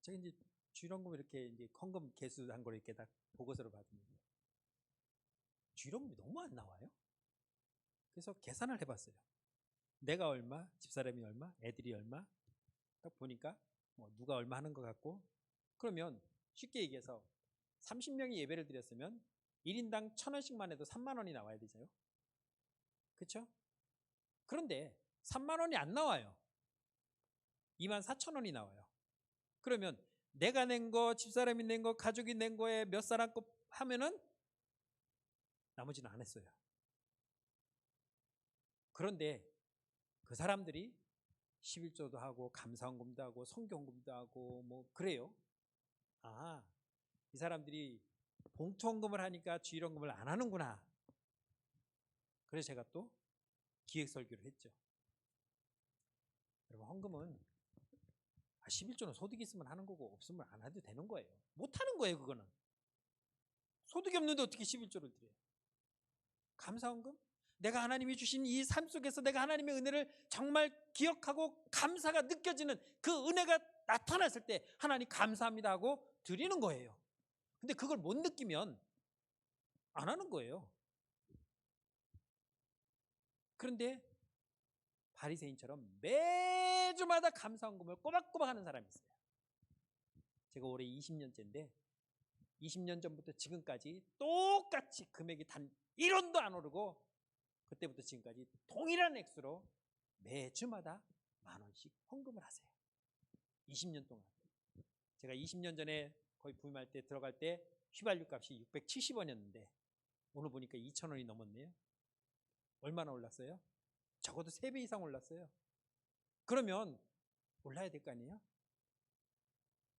Speaker 1: 제가 이제 주일헌금 이렇게 이제 헌금 개수한 걸 이렇게 딱 보고서로 받으면요, 주일헌금이 너무 안 나와요. 그래서 계산을 해봤어요. 내가 얼마, 집사람이 얼마, 애들이 얼마, 딱 보니까 뭐 누가 얼마 하는 것 같고, 그러면 쉽게 얘기해서 30명이 예배를 드렸으면 1인당 1,000원씩만 해도 3만 원이 나와야 되죠. 그렇죠? 그런데 3만 원이 안 나와요. 24,000원이 나와요. 그러면 내가 낸 거, 집사람이 낸 거, 가족이 낸 거에 몇 사람 거 하면은 나머지는 안 했어요. 그런데 그 사람들이 11조도 하고 감사헌금도 하고 성경금도 하고 뭐 그래요. 아, 이 사람들이 봉투헌금을 하니까 주일헌금을 안 하는구나. 그래서 제가 또 기획설교를 했죠. 여러분, 헌금은 11조는 소득이 있으면 하는 거고 없으면 안 해도 되는 거예요. 못 하는 거예요. 그거는 소득이 없는데 어떻게 11조를 드려요? 감사헌금? 내가 하나님이 주신 이 삶 속에서 내가 하나님의 은혜를 정말 기억하고 감사가 느껴지는 그 은혜가 나타났을 때 하나님 감사합니다 하고 드리는 거예요. 근데 그걸 못 느끼면 안 하는 거예요. 그런데 바리새인처럼 매주마다 감사헌금을 꼬박꼬박 하는 사람이 있어요. 제가 올해 20년째인데 20년 전부터 지금까지 똑같이 금액이 단 1원도 안 오르고 그때부터 지금까지 동일한 액수로 매주마다 10,000원씩 헌금을 하세요. 20년 동안. 제가 20년 전에 거의 부임할 때 들어갈 때 휘발유 값이 670원이었는데 오늘 보니까 2,000원이 넘었네요. 얼마나 올랐어요? 적어도 3배 이상 올랐어요. 그러면 올라야 될 거 아니에요?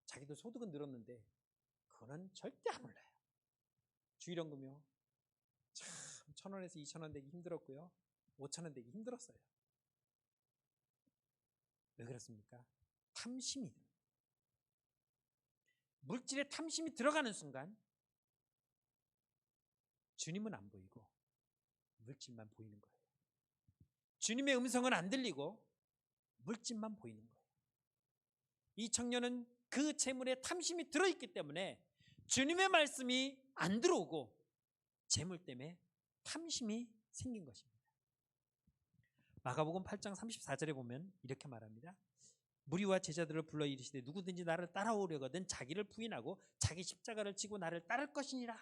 Speaker 1: 자기도 소득은 늘었는데 그거는 절대 안 올라요. 주일헌금이요. 참 1,000원에서 2,000원 되기 힘들었고요. 5,000원 되기 힘들었어요. 왜 그렇습니까? 탐심이 들어요. 물질에 탐심이 들어가는 순간 주님은 안 보이고 물질만 보이는 거예요. 주님의 음성은 안 들리고 물질만 보이는 거예요. 이 청년은 그 재물에 탐심이 들어있기 때문에 주님의 말씀이 안 들어오고 재물 때문에 탐심이 생긴 것입니다. 마가복음 8장 34절에 보면 이렇게 말합니다. 무리와 제자들을 불러 이르시되 누구든지 나를 따라오려거든 자기를 부인하고 자기 십자가를 지고 나를 따를 것이니라.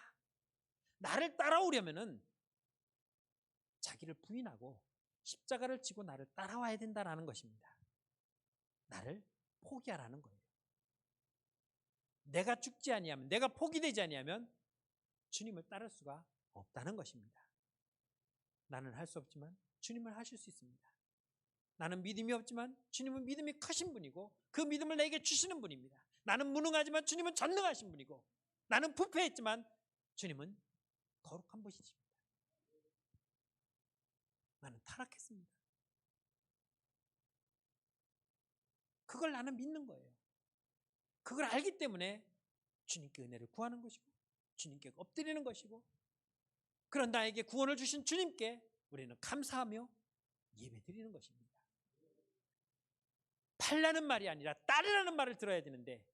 Speaker 1: 나를 따라오려면은 자기를 부인하고 십자가를 지고 나를 따라와야 된다라는 것입니다. 나를 포기하라는 거예요. 내가 죽지 아니하면, 내가 포기되지 아니하면 주님을 따를 수가 없다는 것입니다. 나는 할 수 없지만 주님은 하실 수 있습니다. 나는 믿음이 없지만 주님은 믿음이 크신 분이고 그 믿음을 내게 주시는 분입니다. 나는 무능하지만 주님은 전능하신 분이고 나는 부패했지만 주님은 거룩한 분이십니다. 나는 타락했습니다. 그걸 나는 믿는 거예요. 그걸 알기 때문에 주님께 은혜를 구하는 것이고 주님께 엎드리는 것이고 그런 나에게 구원을 주신 주님께 우리는 감사하며 예배드리는 것입니다. 팔라는 말이 아니라 따르라는 말을 들어야 되는데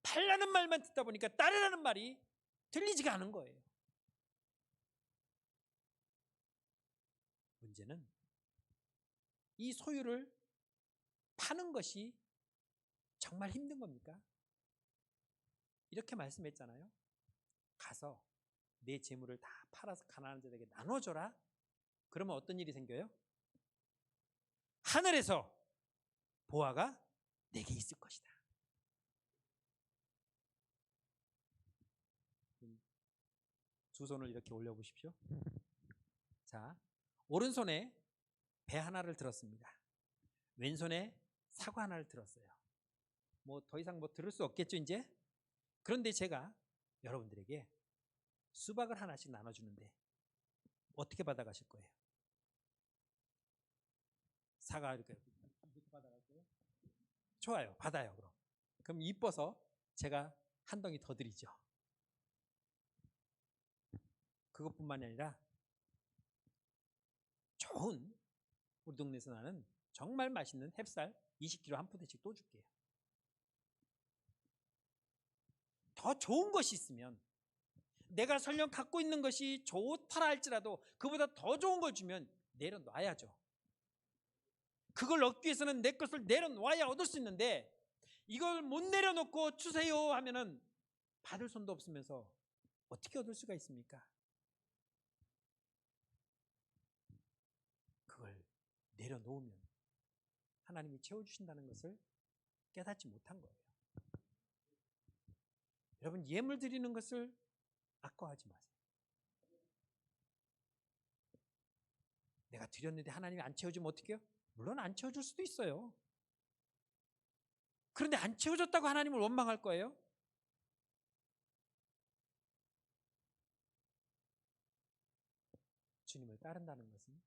Speaker 1: 팔라는 말만 듣다 보니까 따르라는 말이 들리지가 않은 거예요. 문제는 이 소유를 파는 것이 정말 힘든 겁니까? 이렇게 말씀했잖아요. 가서 내 재물을 다 팔아서 가난한 자들에게 나눠줘라. 그러면 어떤 일이 생겨요? 하늘에서 보화가 내게 있을 것이다. 두 손을 이렇게 올려보십시오. 자, 오른손에 배 하나를 들었습니다. 왼손에 사과 하나를 들었어요. 뭐 더 이상 뭐 들을 수 없겠죠 이제? 그런데 제가 여러분들에게 수박을 하나씩 나눠주는데 어떻게 받아가실 거예요? 사과 이렇게 받아갈게요. 좋아요, 받아요. 그럼 이뻐서 제가 한 덩이 더 드리죠. 그것뿐만이 아니라 좋은 우리 동네에서 나는 정말 맛있는 햅쌀 20kg 한 푸대씩 또 줄게요. 더 좋은 것이 있으면 내가 설령 갖고 있는 것이 좋더라 할지라도 그보다 더 좋은 걸 주면 내려놔야죠. 그걸 얻기 위해서는 내 것을 내려놔야 얻을 수 있는데 이걸 못 내려놓고 주세요 하면은 받을 손도 없으면서 어떻게 얻을 수가 있습니까? 그걸 내려놓으면 하나님이 채워주신다는 것을 깨닫지 못한 거예요. 여러분, 예물 드리는 것을 아까워하지 마세요. 내가 드렸는데 하나님이 안 채워주면 어떡해요? 물론 안 채워줄 수도 있어요. 그런데 안 채워줬다고 하나님을 원망할 거예요? 주님을 따른다는 것은,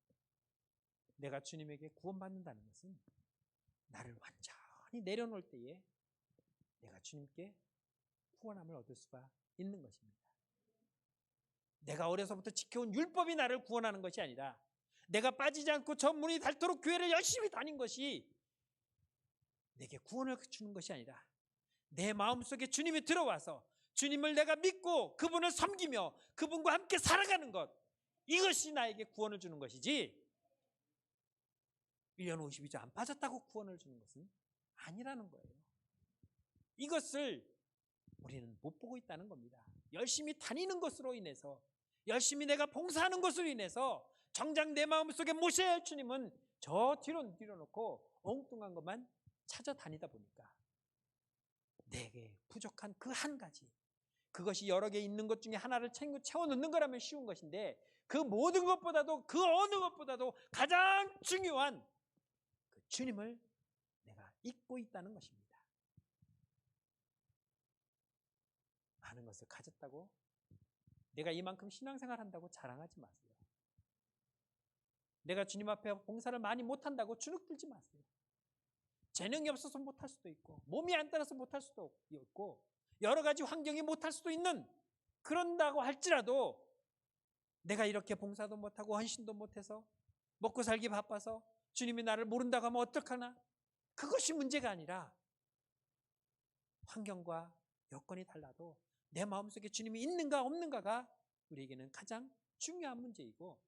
Speaker 1: 내가 주님에게 구원받는다는 것은 나를 완전히 내려놓을 때에 내가 주님께 구원함을 얻을 수가 있는 것입니다. 내가 어려서부터 지켜온 율법이 나를 구원하는 것이 아니라, 내가 빠지지 않고 전문이 닳도록 교회를 열심히 다닌 것이 내게 구원을 주는 것이 아니라, 내 마음속에 주님이 들어와서 주님을 내가 믿고 그분을 섬기며 그분과 함께 살아가는 것, 이것이 나에게 구원을 주는 것이지, 1년 52주 안 빠졌다고 구원을 주는 것은 아니라는 거예요. 이것을 우리는 못 보고 있다는 겁니다. 열심히 다니는 것으로 인해서, 열심히 내가 봉사하는 것으로 인해서 정작 내 마음속에 모셔야 할 주님은 저 뒤로 놓고 엉뚱한 것만 찾아다니다 보니까 내게 부족한 그 한 가지, 그것이 여러 개 있는 것 중에 하나를 채워 넣는 거라면 쉬운 것인데, 그 모든 것보다도, 그 어느 것보다도 가장 중요한 그 주님을 내가 잊고 있다는 것입니다. 많은 것을 가졌다고 내가 이만큼 신앙생활 한다고 자랑하지 마세요. 내가 주님 앞에 봉사를 많이 못한다고 주눅 들지 마세요. 재능이 없어서 못할 수도 있고, 몸이 안 따라서 못할 수도 있고, 여러 가지 환경이 못할 수도 있는, 그런다고 할지라도 내가 이렇게 봉사도 못하고 헌신도 못해서 먹고 살기 바빠서 주님이 나를 모른다고 하면 어떡하나? 그것이 문제가 아니라, 환경과 여건이 달라도 내 마음속에 주님이 있는가 없는가가 우리에게는 가장 중요한 문제이고,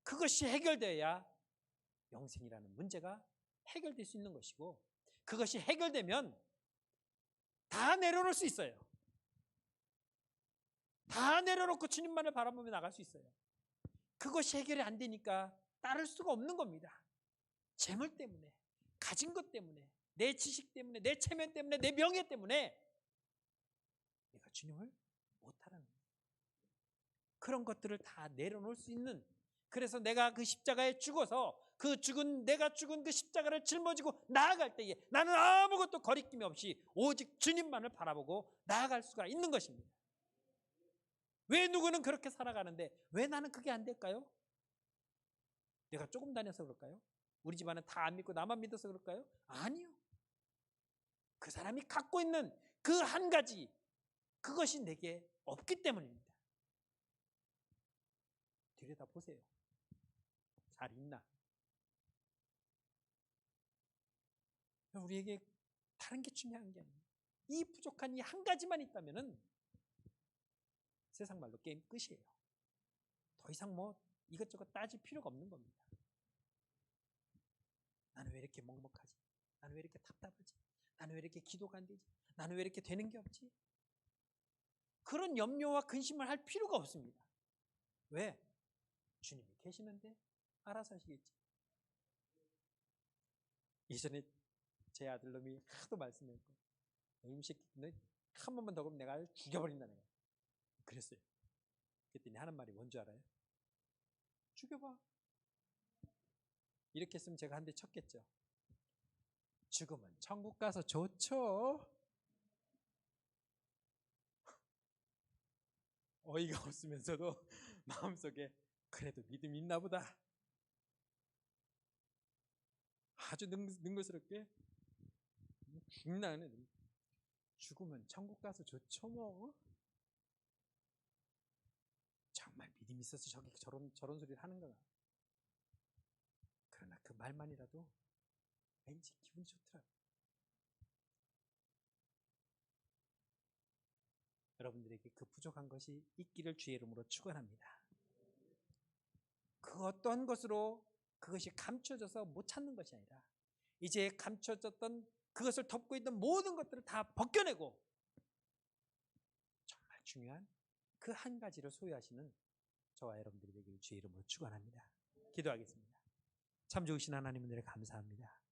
Speaker 1: 그것이 해결되어야 영생이라는 문제가 해결될 수 있는 것이고, 그것이 해결되면 다 내려놓을 수 있어요. 다 내려놓고 주님만을 바라보며 나갈 수 있어요. 그것이 해결이 안 되니까 따를 수가 없는 겁니다. 재물 때문에, 가진 것 때문에, 내 지식 때문에, 내 체면 때문에, 내 명예 때문에 내가 주님을 못하라는 거예요. 그런 것들을 다 내려놓을 수 있는, 그래서 내가 그 십자가에 죽어서 내가 죽은 그 십자가를 짊어지고 나아갈 때에 나는 아무것도 거리낌이 없이 오직 주님만을 바라보고 나아갈 수가 있는 것입니다. 왜 누구는 그렇게 살아가는데 왜 나는 그게 안 될까요? 내가 조금 다녀서 그럴까요? 우리 집안은 다 안 믿고 나만 믿어서 그럴까요? 아니요. 그 사람이 갖고 있는 그 한 가지, 그것이 내게 없기 때문입니다. 들여다보세요. 잘 있나? 우리에게 다른 게 중요한 게 아니에요. 이 부족한 이 한 가지만 있다면은 세상 말로 게임 끝이에요. 더 이상 뭐 이것저것 따질 필요가 없는 겁니다. 나는 왜 이렇게 먹먹하지? 나는 왜 이렇게 답답하지? 나는 왜 이렇게 기도가 안 되지? 나는 왜 이렇게 되는 게 없지? 그런 염려와 근심을 할 필요가 없습니다. 왜? 주님이 계시는데 알아서 하시겠지. 예전에 제 아들놈이 하도 말씀했고, 음식 한 번만 더 그러면 내가 죽여버린다 내가. 그랬어요. 그랬더니 하는 말이 뭔지 알아요? 죽여봐. 이렇게 했으면 제가 한 대 쳤겠죠. 죽으면 천국 가서 좋죠. 어이가 없으면서도 마음속에 그래도 믿음이 있나 보다. 아주 능글스럽게 죽나는, 죽으면 천국 가서 좋죠 뭐. 정말 믿음이 있어서 저런 소리를 하는가. 그러나 그 말만이라도 왠지 기분이 좋더라고요. 여러분들에게 그 부족한 것이 있기를 주의 이름으로 축원합니다. 그 어떤 것으로 그것이 감춰져서 못 찾는 것이 아니라, 이제 감춰졌던 그것을 덮고 있던 모든 것들을 다 벗겨내고 정말 중요한 그 한 가지를 소유하시는 저와 여러분들이 되기를 주의 이름으로 축원합니다. 기도하겠습니다. 참 좋으신 하나님, 은혜를 감사합니다.